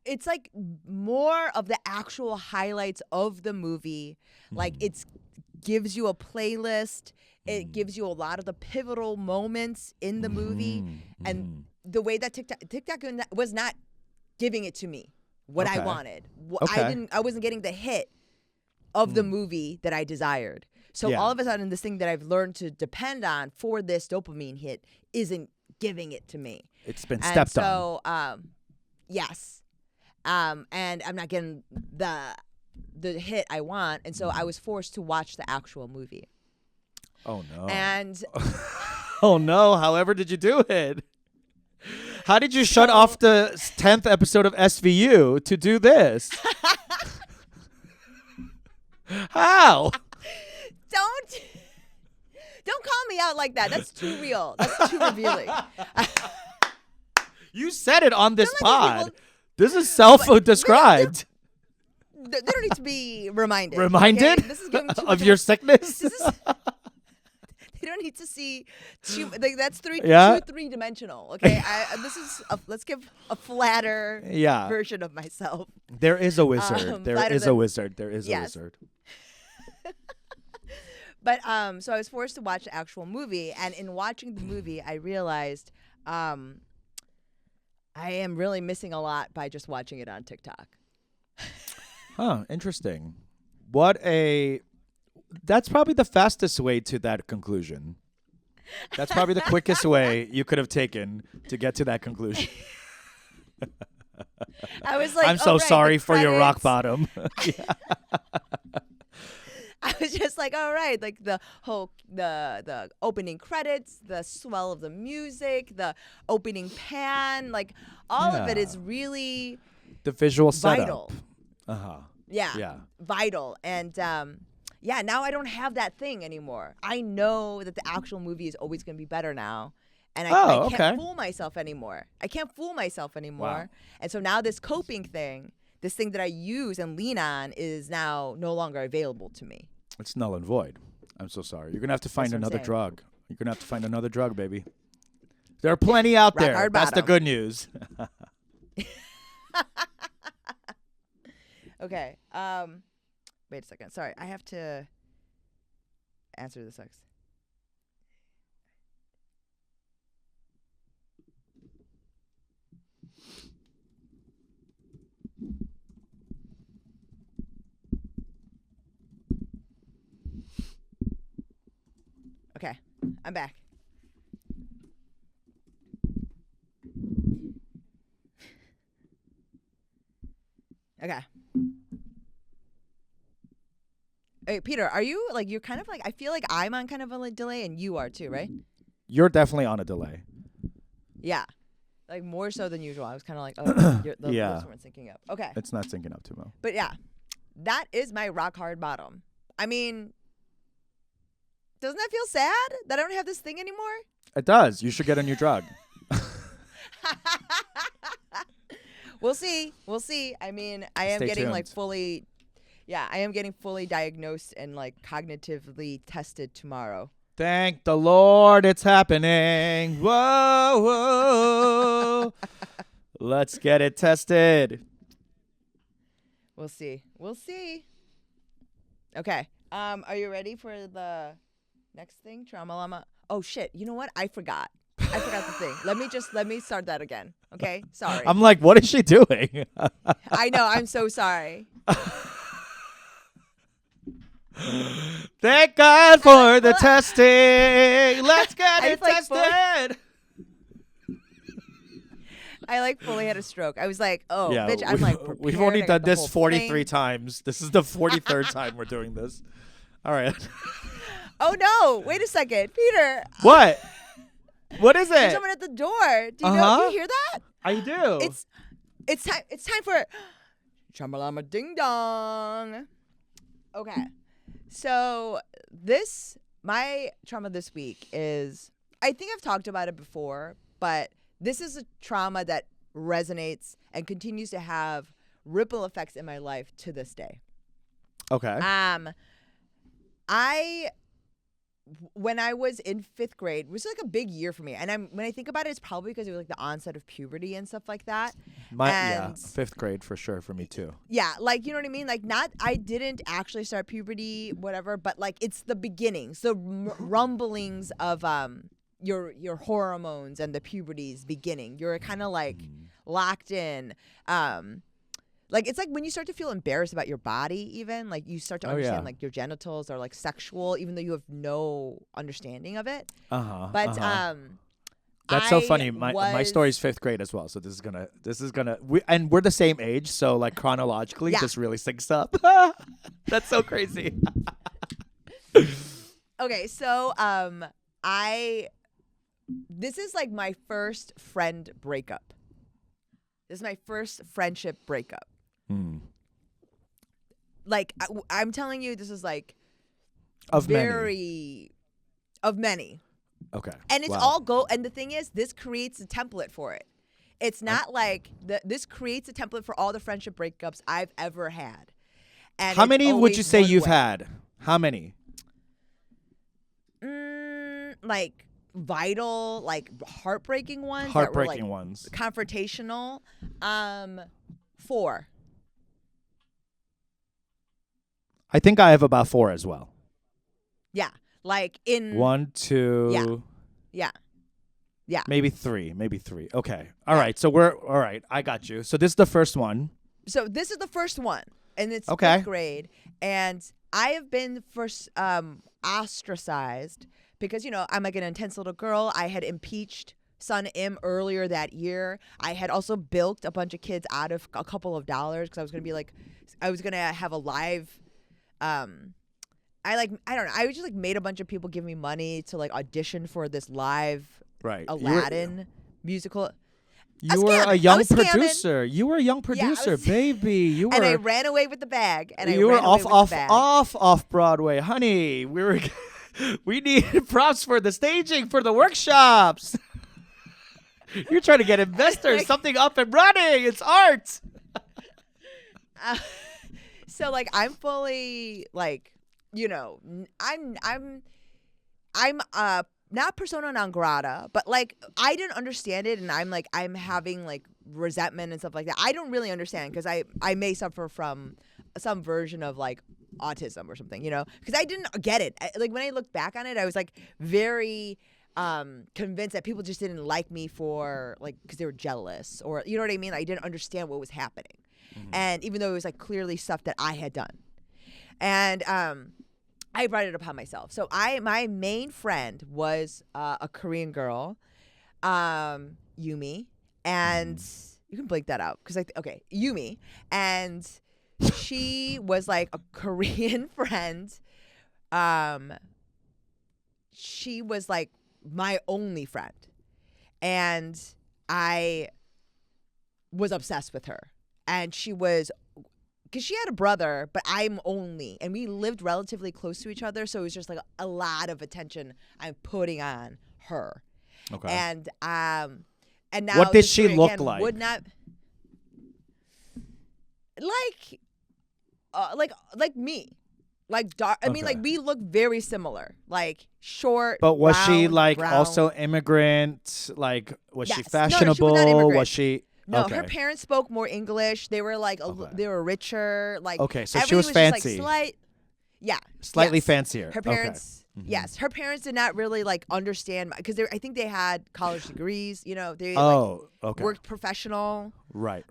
It's like more of the actual highlights of the movie. Like it gives you a playlist. It gives you a lot of the pivotal moments in the movie. And the way that TikTok was not giving it to me what I wanted. I wasn't getting the hit of the movie that I desired. So all of a sudden, this thing that I've learned to depend on for this dopamine hit isn't giving it to me. It's been stepped on. So, yes. And I'm not getting the hit I want, and so I was forced to watch the actual movie. Oh no! And oh no! However, did you do it? How did you shut off the 10th episode of SVU to do this? How? Don't call me out like that. That's too real. That's too revealing. You said it on this pod. This is self-described. They don't need to be reminded. Reminded? Okay? This is giving too of much your sickness? They don't need to see that's three dimensional. Okay, let's give a flatter version of myself. There is a wizard. There is a wizard. But so I was forced to watch the actual movie, and in watching the movie, I realized I am really missing a lot by just watching it on TikTok. Huh, interesting. That's probably the fastest way to that conclusion. That's probably the quickest way you could have taken to get to that conclusion. I was like, I'm so sorry for your rock bottom. I was just like, all right, like the opening credits, the swell of the music, the opening pan, like all of it is really the visual vital. Setup. Yeah. Vital. And now I don't have that thing anymore. I know that the actual movie is always going to be better now. And I can't fool myself anymore. Wow. And so now this coping thing, this thing that I use and lean on, is now no longer available to me. It's null and void. I'm so sorry. You're going to have to find another drug. You're gonna have to find another drug, baby. There are plenty out Rock there. hard That's the bottom. good news. Okay. Wait a second. Sorry, I have to answer this next. Okay, I'm back. Okay. Hey, Peter, are you like you're kind of like I feel like I'm on kind of a delay and you are too, right? You're definitely on a delay. Yeah. Like more so than usual. I was kind of like, oh, the Yeah. lips weren't syncing up. Okay. It's not syncing up too well. But yeah, that is my rock hard bottom. I mean, doesn't that feel sad that I don't have this thing anymore? It does. You should get a new drug. We'll see. We'll see. I mean, I am Stay getting like tuned. fully, I am getting fully diagnosed and like cognitively tested tomorrow. Thank the Lord it's happening. Whoa, whoa. Let's get it tested. We'll see. We'll see. Okay. Are you ready for the next thing? Trauma llama. Oh shit. You know what? I forgot the thing. Let me start that again. Okay? Sorry. I'm like, what is she doing? I know. I'm so sorry. Thank God for the testing. Let's get it like tested. I like fully had a stroke. I was like, oh, Yeah, bitch, I'm like we've prepared. only I got done the this whole 43 thing. times. This is the 43rd time we're doing this. All right. Oh no! Wait a second, Peter. What? What is There's it? someone at the door. Do you know? Uh-huh. Do you hear that? I do. It's time. It's time for Chamalama Ding Dong. Okay, so my trauma this week is. I think I've talked about it before, but this is a trauma that resonates and continues to have ripple effects in my life to this day. Okay. When I was in 5th grade, it was like a big year for me. And when I think about it, it's probably because it was like the onset of puberty and stuff like that. Yeah, and 5th grade for sure for me too. Yeah, like, you know what I mean? Like, I didn't actually start puberty, whatever, but like it's the beginnings, the rumblings of your hormones and the puberty's beginning. You're kind of like locked in. Like, it's like when you start to feel embarrassed about your body, even like you start to understand like your genitals are like sexual, even though you have no understanding of it. But that's so funny. My story's 5th grade as well. So this is gonna and we're the same age. So like chronologically, this really syncs up. That's so crazy. Okay, so this is like my first friend breakup. This is my first friendship breakup. Like I'm telling you, this is like of many. Okay. And it's all and the thing is, this creates a template for it. It's not like this creates a template for all the friendship breakups I've ever had. And how many would you say you've had? How many? Like vital, like heartbreaking ones. Heartbreaking that were, like, ones. Confrontational. 4. I think I have about 4 as well. Yeah. Like in 1, 2. Yeah. Maybe 3. Okay. All right. So we're all right. I got you. So this is the first one. So this is the first one, and it's okay. 5th grade, and I have been first ostracized because I'm like an intense little girl. I had impeached Son Im earlier that year. I had also bilked a bunch of kids out of a couple of dollars because I was gonna have a live. I don't know. I just like made a bunch of people give me money to like audition for this live Aladdin musical. You were a young producer. You were a young producer, baby. You were. And I ran away with the bag. And you were off Broadway, honey. We need props for the staging for the workshops. You're trying to get investors, something up and running. It's art. So like I'm fully like, I'm not persona non grata, but like I didn't understand it, and I'm having like resentment and stuff like that. I don't really understand because I may suffer from some version of like autism or something, because I didn't get it. Like when I look back on it, I was like very convinced that people just didn't like me for like because they were jealous or you know what I mean. I didn't understand what was happening, and even though it was like clearly stuff that I had done, and I brought it upon myself. So my main friend was a Korean girl, Yumi, and you can blink that out because Yumi, and she was like a Korean friend. She was like my only friend, and I was obsessed with her, and she was. Because she had a brother, but I'm only, and we lived relatively close to each other, so it was just like a lot of attention I'm putting on her. Okay. And now what did she look again, like? Would not like me, like dark. I mean, like we look very similar, like short. But was round, she like brown. also immigrant? Like was she Yes. fashionable? No, she was not immigrant. Was she? No, okay. her parents spoke more English. They were like they were richer. Like okay, so she was fancy. Just like Slightly yes. fancier. Her parents, yes, her parents did not really like understand because I think they had college degrees. They worked professional. Right.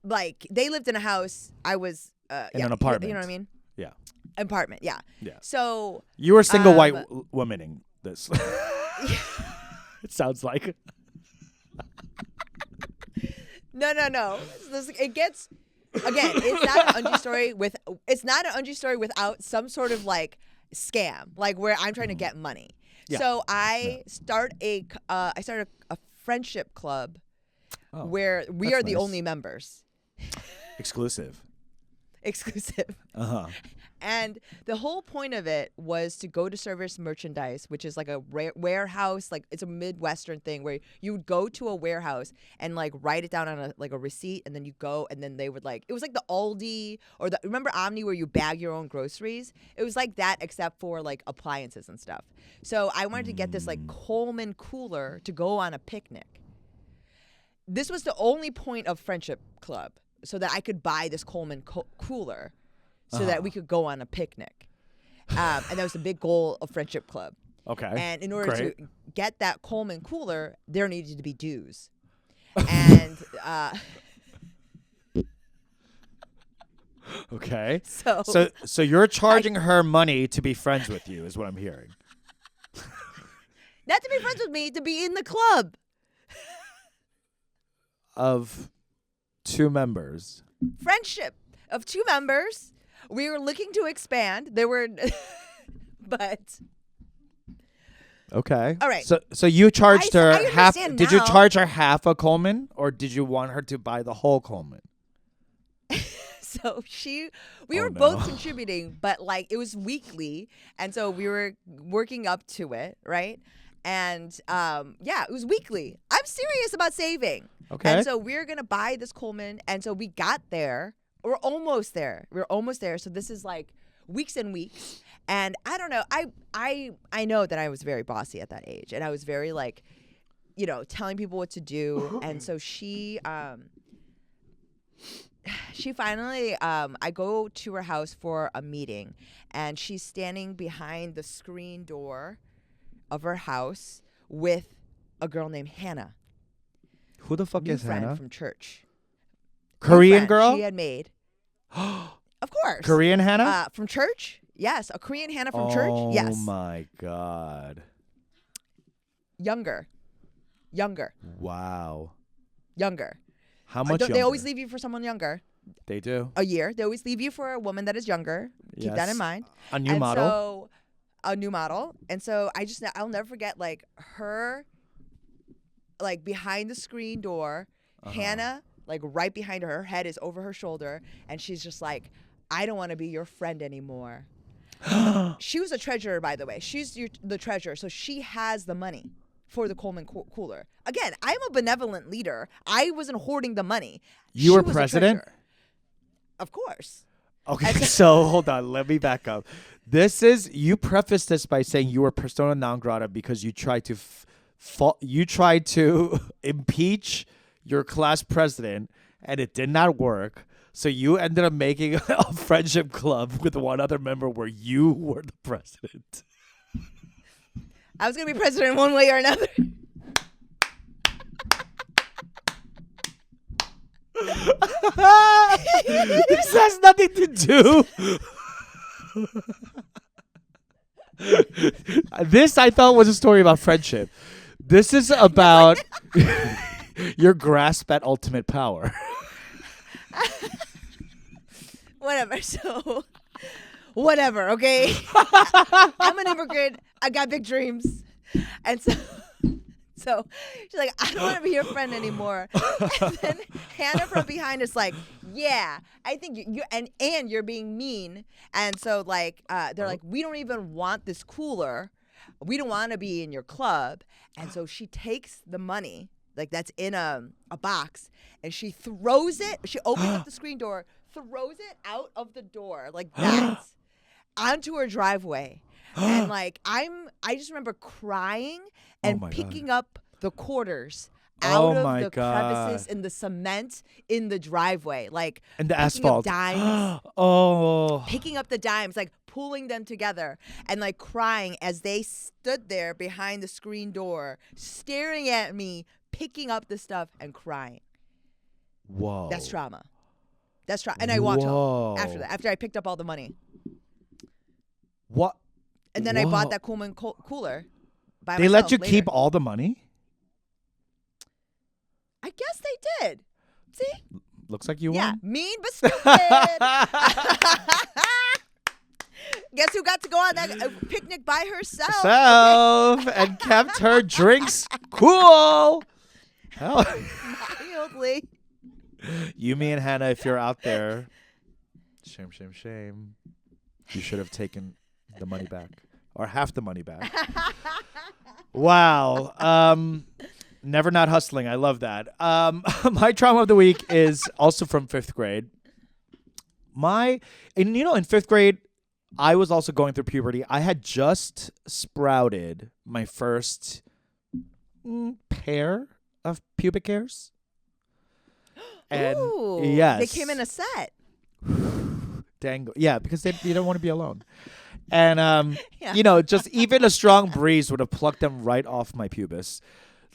Like they lived in a house. I was in an apartment. You know what I mean? Yeah. Apartment. Yeah. Yeah. So you were single white womaning this. It sounds like. No. It gets again. It's not an Unji story It's not an Unji story without some sort of like scam, like where I'm trying to get money. Yeah. So I started a friendship club where we are the only members. Exclusive. And the whole point of it was to go to Service Merchandise, which is like a warehouse, like it's a Midwestern thing where you would go to a warehouse and like write it down on a receipt, and then you go, and then they would like, it was like the Aldi or remember Omni where you bag your own groceries? It was like that except for like appliances and stuff. So I wanted to get this like Coleman cooler to go on a picnic. This was the only point of Friendship Club, so that I could buy this Coleman cooler. So that we could go on a picnic. And that was the big goal of Friendship Club. Okay. And in order to get that Coleman cooler, there needed to be dues. And okay. So you're charging her money to be friends with you is what I'm hearing. Not to be friends with me, to be in the club. Of 2 members. Friendship of 2 members. We were looking to expand. There were, but okay. All right. So you charged her half. Did you charge her half a Coleman, or did you want her to buy the whole Coleman? So we were both contributing, but like it was weekly, and so we were working up to it, right? And it was weekly. I'm serious about saving. Okay. And so we're gonna buy this Coleman, and so we got there. We're almost there. So this is like weeks and weeks. And I don't know. I know that I was very bossy at that age, and I was very like, telling people what to do. And so she finally, I go to her house for a meeting, and she's standing behind the screen door of her house with a girl named Hannah. Who the fuck is Hannah? From church. Korean girl? She had made. Of course. Korean Hannah? From church? Yes. A Korean Hannah from church? Yes. Oh my God. Younger. Wow. Younger. How much younger? They always leave you for someone younger. They do? A year. They always leave you for a woman that is younger. Keep that in mind. A new model? So, a new model. And so I'll never forget like her like behind the screen door, Hannah like right behind her. Her head is over her shoulder, and she's just like, I don't want to be your friend anymore. She was a treasurer, by the way. She's the treasurer, so she has the money for the Coleman cooler. Again, I'm a benevolent leader. I wasn't hoarding the money. You were president? Of course. Okay, so hold on. Let me back up. You prefaced this by saying you were persona non grata because you tried to impeach your class president and it did not work. So you ended up making a friendship club with one other member where you were the president. I was going to be president one way or another. This has nothing to do. This I thought was a story about friendship. This is about your grasp at ultimate power. Whatever. So, whatever. Okay. I'm an immigrant. I got big dreams, and so she's like, I don't want to be your friend anymore. And then Hannah from behind is like, yeah, I think you and you're being mean. And so like they're like, we don't even want this cooler. We don't want to be in your club. And so she takes the money, like that's in a box, and she throws it. She opens up the screen door, throws it out of the door like that onto her driveway. And like I just remember crying and picking up the quarters out of the crevices in the cement in the driveway, like and the asphalt, dimes, picking up the dimes, like pulling them together and like crying as they stood there behind the screen door, staring at me, picking up the stuff and crying. Whoa, that's trauma. That's trauma. And I walked home after that. After I picked up all the money. What? And then I bought that Coleman cooler. By they let you later. keep all the money? I guess they did. See? Looks like you won. Yeah, won. mean but stupid. Guess who got to go on that picnic by herself? And kept her drinks cool. Hell. Mildly. You, me, and Hannah, if you're out there, shame, shame, shame. You should have taken the money back. Or half the money back. Wow. Never not hustling. I love that. My trauma of the week is also from 5th grade. In 5th grade, I was also going through puberty. I had just sprouted my first pair of pubic hairs. And ooh, yes. They came in a set. Dang. Yeah, because you don't want to be alone. And, just even a strong breeze would have plucked them right off my pubis.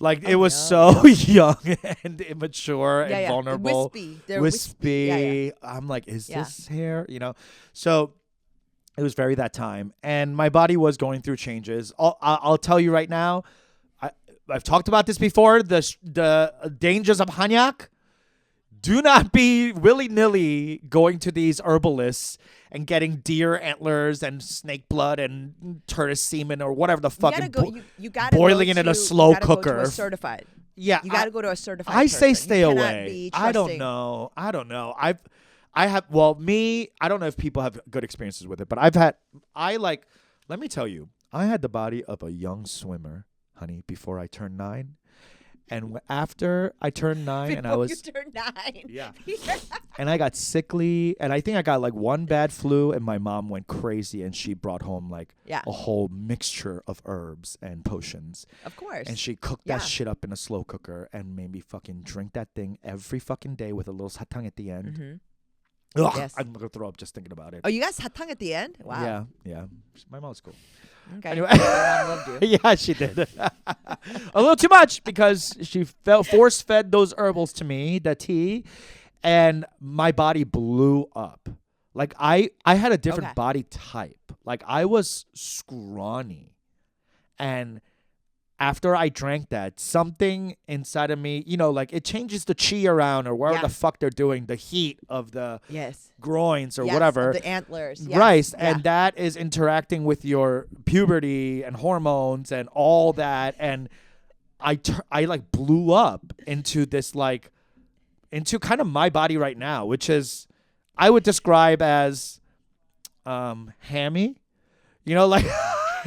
Like, it was so young and immature and vulnerable. Wispy. They're wispy. Yeah. I'm like, is this hair? So it was very that time. And my body was going through changes. I'll tell you right now, I've talked about this before, the dangers of hanyak. Do not be willy-nilly going to these herbalists and getting deer antlers and snake blood and tortoise semen or whatever the fuck. You gotta boiling it in a slow cooker. Go to a certified. Yeah, you got to go to a certified. I say person. stay you away. I don't know. I don't know. I don't know if people have good experiences with it, but let me tell you, I had the body of a young swimmer, honey, before I turned 9. And after I turned 9 and I was... you turned 9. Yeah. And I got sickly. And I think I got like one bad flu and my mom went crazy and she brought home like a whole mixture of herbs and potions. Of course. And she cooked that shit up in a slow cooker and made me fucking drink that thing every fucking day with a little satang at the end. Mm-hmm. Ugh, yes. I'm going to throw up just thinking about it. Oh, you got satang at the end? Wow. Yeah. My mom's cool. Okay. Anyway. My mom loved you. Yeah, she did. A little too much because she force-fed those herbals to me, the tea, and my body blew up. Like I had a different body type. Like I was scrawny. And after I drank that, something inside of me, like it changes the chi around or wherever the fuck they're doing, the heat of the groins or whatever. Of the antlers. Yes. Right. Yeah. And that is interacting with your puberty and hormones and all that. And I like blew up into this into kind of my body right now, which is, I would describe as hammy. Like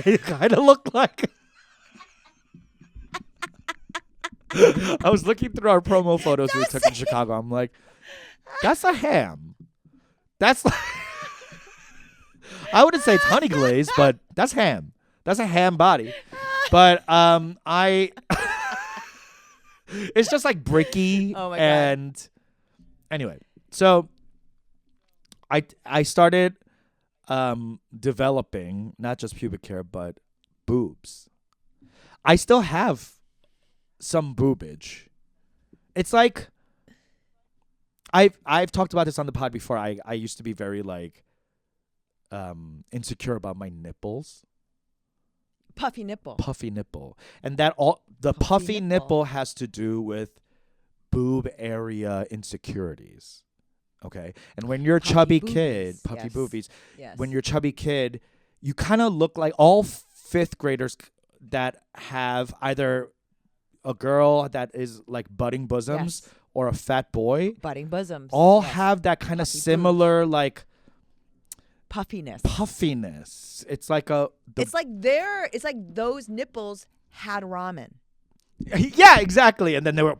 I kind of look like... I was looking through our promo photos we took in Chicago. I'm like, that's a ham. That's like I wouldn't say it's honey glazed, but that's ham. That's a ham body. But I it's just like bricky. Oh my and God. Anyway, so I started developing not just pubic hair but boobs. I still have some boobage. It's like I've talked about this on the pod before. I used to be very like insecure about my nipples. Puffy nipple. Puffy nipple. And that all the puffy nipple has to do with boob area insecurities. Okay? And when you're a chubby kid, puffy boobies, when you're a chubby kid, you kind of look like all fifth graders that have either a girl that is like budding bosoms or a fat boy. Budding bosoms. All have that kind of similar boobs. Like puffiness. It's like it's like those nipples had ramen. Yeah, exactly. And then they were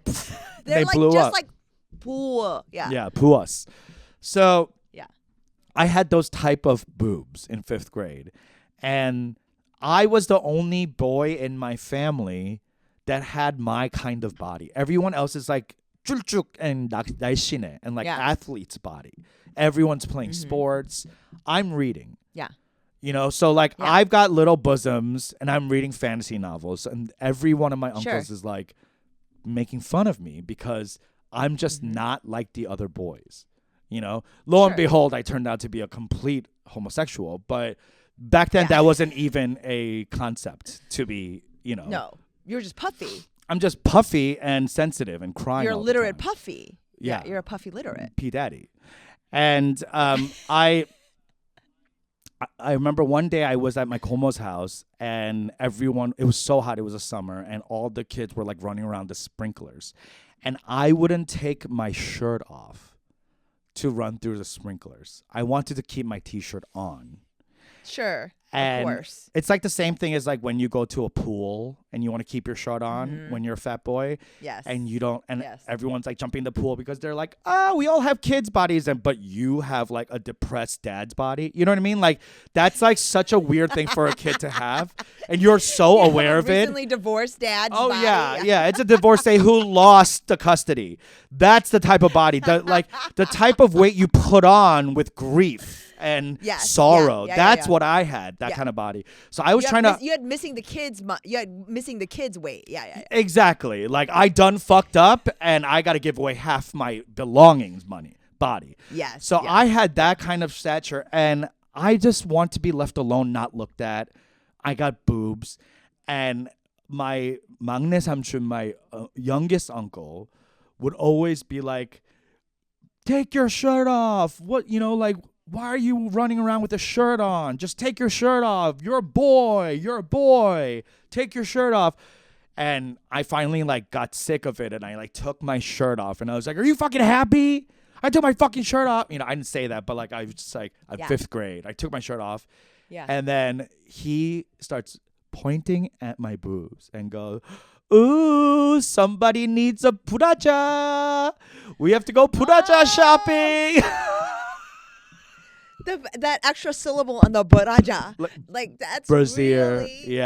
they like blew just up. Like poo. Yeah, puas. So yeah, I had those type of boobs in 5th grade, and I was the only boy in my family that had my kind of body. Everyone else is like 쭈쭉 and 날씬해 and like athlete's body. Everyone's playing sports. I'm reading. Yeah. You know, so like I've got little bosoms and I'm reading fantasy novels, and every one of my uncles is like making fun of me because I'm just not like the other boys. You know, lo and behold, I turned out to be a complete homosexual, but back then that wasn't even a concept to be, you know. No, you're just puffy. I'm just puffy and sensitive and crying. You're all literate the time. puffy. Yeah, you're a puffy literate. P Daddy. And I remember one day I was at my Komo's house, and everyone, it was so hot, it was a summer, and all the kids were like running around the sprinklers. And I wouldn't take my shirt off to run through the sprinklers. I wanted to keep my t-shirt on. Sure. And of course. It's like the same thing as like when you go to a pool and you want to keep your shirt on when you're a fat boy. Yes. And you don't, and everyone's like jumping in the pool because they're like, we all have kids' bodies, but you have like a depressed dad's body. You know what I mean? Like that's like such a weird thing for a kid to have. And you're so aware of it. Recently divorced dad's body. Yeah. It's a divorcee who lost the custody. That's the type of body, the type of weight you put on with grief and sorrow. That's what I had, that kind of body. So I was you had missing the kids weight. Yeah. Exactly. Like I done fucked up and I got to give away half my belongings body. Yes. So I had that kind of stature, and I just want to be left alone, not looked at. I got boobs, and my 막내 삼촌, my youngest uncle, would always be like, take your shirt off. What, you know, like, why are you running around with a shirt on? Just take your shirt off. You're a boy. Take your shirt off. And I finally like got sick of it, and I like took my shirt off, and I was like, are you fucking happy? I took my fucking shirt off. You know, I didn't say that, but like I was just like, I'm 5th grade. I took my shirt off. Yeah. And then he starts pointing at my boobs and goes, ooh, somebody needs a puraja. We have to go puraja shopping. That extra syllable on the buraja, like that's brazier, really,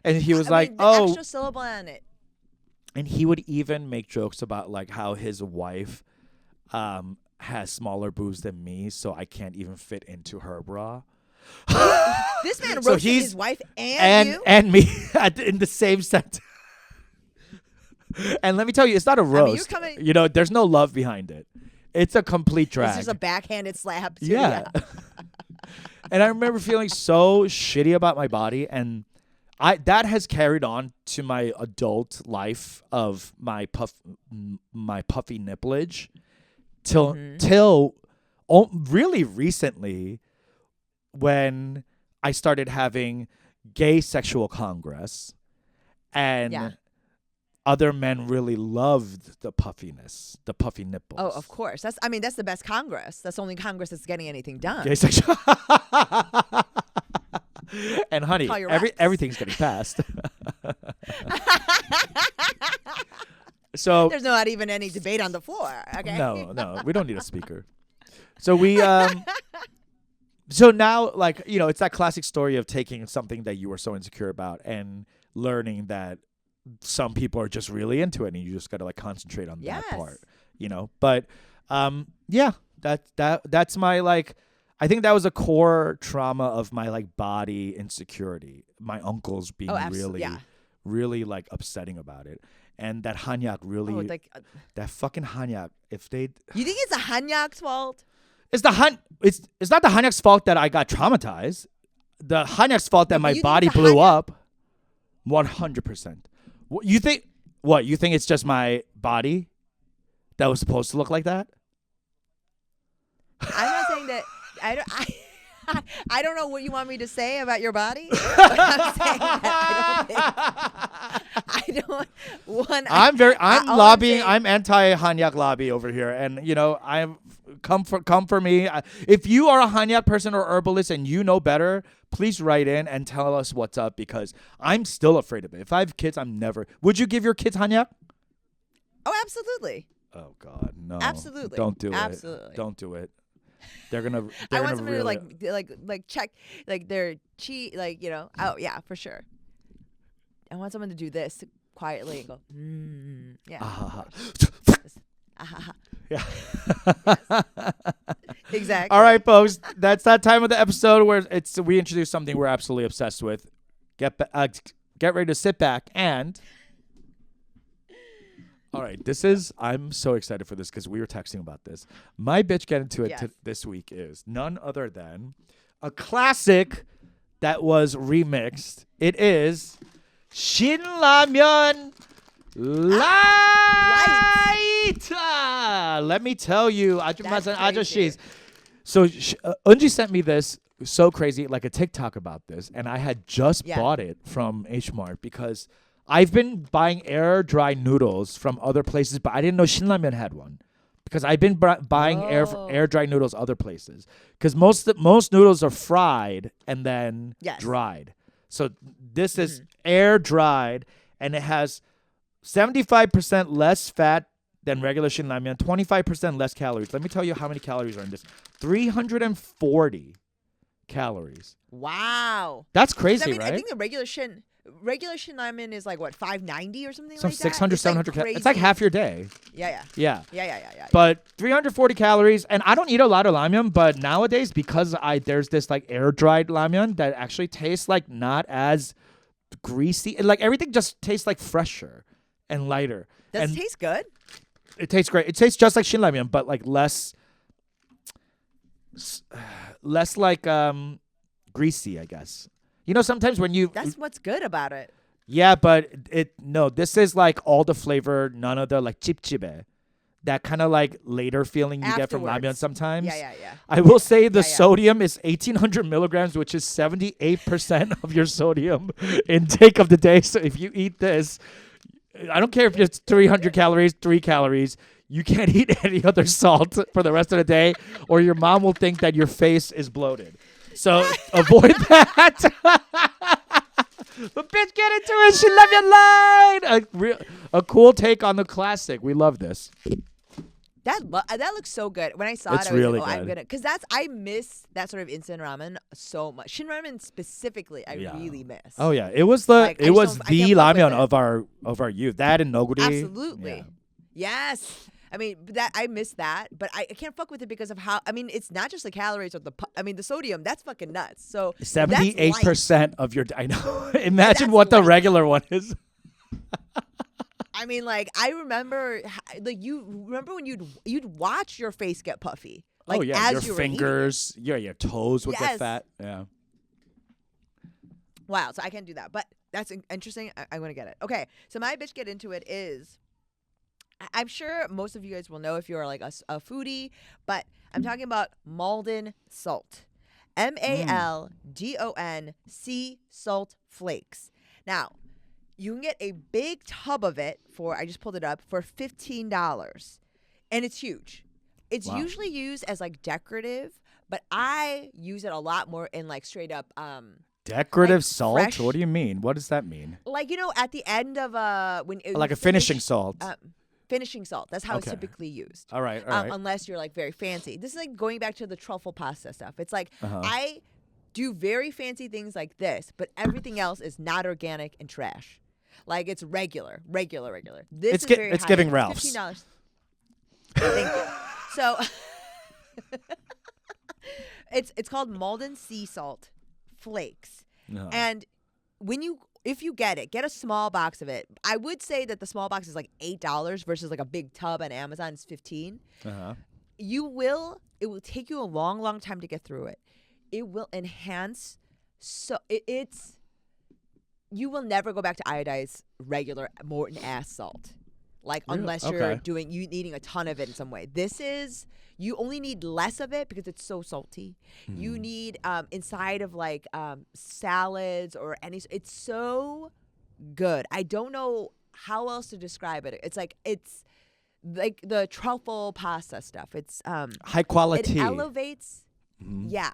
and he was like, the extra syllable on it. And he would even make jokes about like how his wife has smaller boobs than me, so I can't even fit into her bra. This man roasted his wife and you? And me in the same sentence. And let me tell you, it's not a roast. You know, there's no love behind it. It's a complete drag. It's just a backhanded slap. Too. Yeah. And I remember feeling so shitty about my body, and that has carried on to my adult life of my puffy nipplage till really recently, when I started having gay sexual congress, and other men really loved the puffiness, the puffy nipples. Oh, of course. That's the best Congress. That's the only Congress that's getting anything done. Gay sexual. And honey, everything's getting passed. So there's not even any debate on the floor. Okay. No, we don't need a speaker. So we So now, like, it's that classic story of taking something that you were so insecure about and learning that some people are just really into it, and you just got to like concentrate on that part, But yeah, that's my like. I think that was a core trauma of my like body insecurity. My uncles being really like upsetting about it, and that Hanyak really, that fucking Hanyak. If they, you think it's a Hanyak's fault? It's not the Hanyak's fault that I got traumatized. The Hanyak's fault that my body blew up. 100%. You think what? You think it's just my body that was supposed to look like that? I'm not saying that. I don't know what you want me to say about your body. But I'm saying that I'm lobbying. I'm anti Hanyak lobby over here, and I'm come for me. If you are a Hanyak person or herbalist and you know better, please write in and tell us what's up, because I'm still afraid of it. If I have kids, I'm never. Would you give your kids Hanyak? Oh, absolutely. Oh God, no. Absolutely. Don't do absolutely. it. Don't do it. They're gonna. I want someone to like check like their Oh yeah, for sure. I want someone to do this quietly and go. Yeah. Yeah. Exactly. All right, folks. That's that time of the episode where we introduce something we're absolutely obsessed with. Get ready to sit back and. All right, I'm so excited for this because we were texting about this. My bitch get into it this week is none other than a classic that was remixed. It is Shinramyeon Light. Let me tell you, Ajoshis. So Eunji sent me this, so crazy, like a TikTok about this, and I had just bought it from H Mart because I've been buying air dry noodles from other places, but I didn't know Shinramyeon had one, because I've been buying air dry noodles other places, because most noodles are fried and then dried. So this is air dried, and it has 75% less fat than regular Shinramyeon, 25% less calories. Let me tell you how many calories are in this. 340 calories. Wow. That's crazy, right? I think the regular Shinramyeon is like what, 590 or something like that? 600, 700 calories. It's like half your day. Yeah. But 340 calories, and I don't eat a lot of ramyeon, but nowadays, because there's this like air dried ramyeon that actually tastes like not as greasy, like everything just tastes like fresher and lighter. Does it taste good? It tastes great. It tastes just like Shinramyeon, but like less like greasy, I guess. Sometimes when that's what's good about it. Yeah, but this is like all the flavor, none of the like chip-chibe. That kind of like later feeling you get from ramyeon sometimes. Yeah. I will say the sodium is 1,800 milligrams, which is 78% of your sodium intake of the day. So if you eat this, I don't care if it's 300 calories, 3 calories. You can't eat any other salt for the rest of the day, or your mom will think that your face is bloated. So avoid that. But bitch, get into it. She love your line. A cool take on the classic. We love this. That looks so good. When I saw it, I was really like, good. Because I miss that sort of instant ramen so much. Shin ramen specifically, I really miss. Oh yeah, it was the ramyeon of our youth. That and noguri. Absolutely. Yeah. Yes. I mean, I miss that, but I can't fuck with it because of how. I mean, it's not just the calories or the sodium. That's fucking nuts. So 78% of your. I know. Imagine what the regular one is. I mean, like I remember, you remember when you'd watch your face get puffy. Like, as your fingers, your toes would get fat. Yeah. Wow. So I can't do that, but that's interesting. I'm gonna get it. Okay. So my bitch get into it is. I'm sure most of you guys will know if you're like a foodie, but I'm talking about Maldon salt. Maldon sea salt flakes. Now, you can get a big tub of it I just pulled it up, for $15. And it's huge. It's usually used as like decorative, but I use it a lot more in like straight up decorative like salt? fresh, what do you mean? What does that mean? Like, at the end of when like a finishing salt. finishing salt. That's how it's Okay. typically used. All right. All right. Unless you're like very fancy. This is like going back to the truffle pasta stuff. It's like Uh-huh. I do very fancy things like this, but everything else is not organic and trash. Like it's regular. This It's is gi- very it's high giving end. Ralph's. $15. Thank you. So it's called Malden sea salt flakes. Uh-huh. And if you get a small box of it. I would say that the small box is like $8 versus like a big tub on Amazon is $15. Uh-huh. It will take you a long time to get through it. It will enhance you will never go back to iodized regular Morton ass salt. Like Really? unless Okay. you're eating a ton of it in some way. This is you only need less of it because it's so salty. You need inside of like salads or it's so good. I don't know how else to describe it. It's like the truffle pasta stuff. It's High quality. it elevates yeah.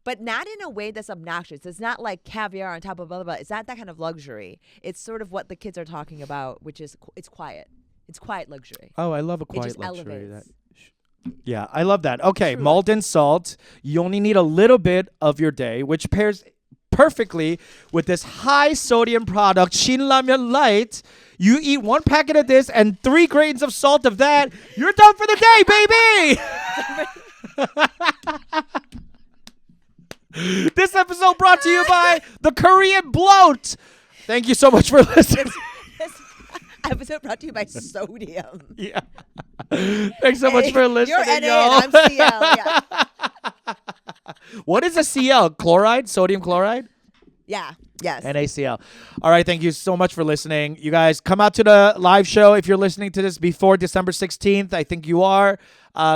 But not in a way that's obnoxious. It's not like caviar on top of blah, blah, blah. It's not that kind of luxury. It's sort of what the kids are talking about, which is it's quiet. It's quiet luxury. Oh, I love a It quiet just luxury. elevates. Yeah, I love that. Okay, Truly. Malden salt. You only need a little bit of your day, which pairs perfectly with this high sodium product, Shinramyeon Light. You eat 1 packet of this and 3 grains of salt of that. You're done for the day, baby. This episode brought to you by the Korean Bloat. Thank you so much for listening. This episode brought to you by sodium. Yeah. Thanks so much for listening, You're NA y'all. and I'm CL. Yeah. What is a CL? Chloride? Sodium chloride? Yeah. Yes. NaCl. All right. Thank you so much for listening. You guys come out to the live show if you're listening to this before December 16th. I think you are.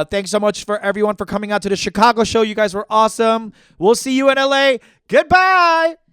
Thanks so much for everyone for coming out to the Chicago show. You guys were awesome. We'll see you in LA. Goodbye.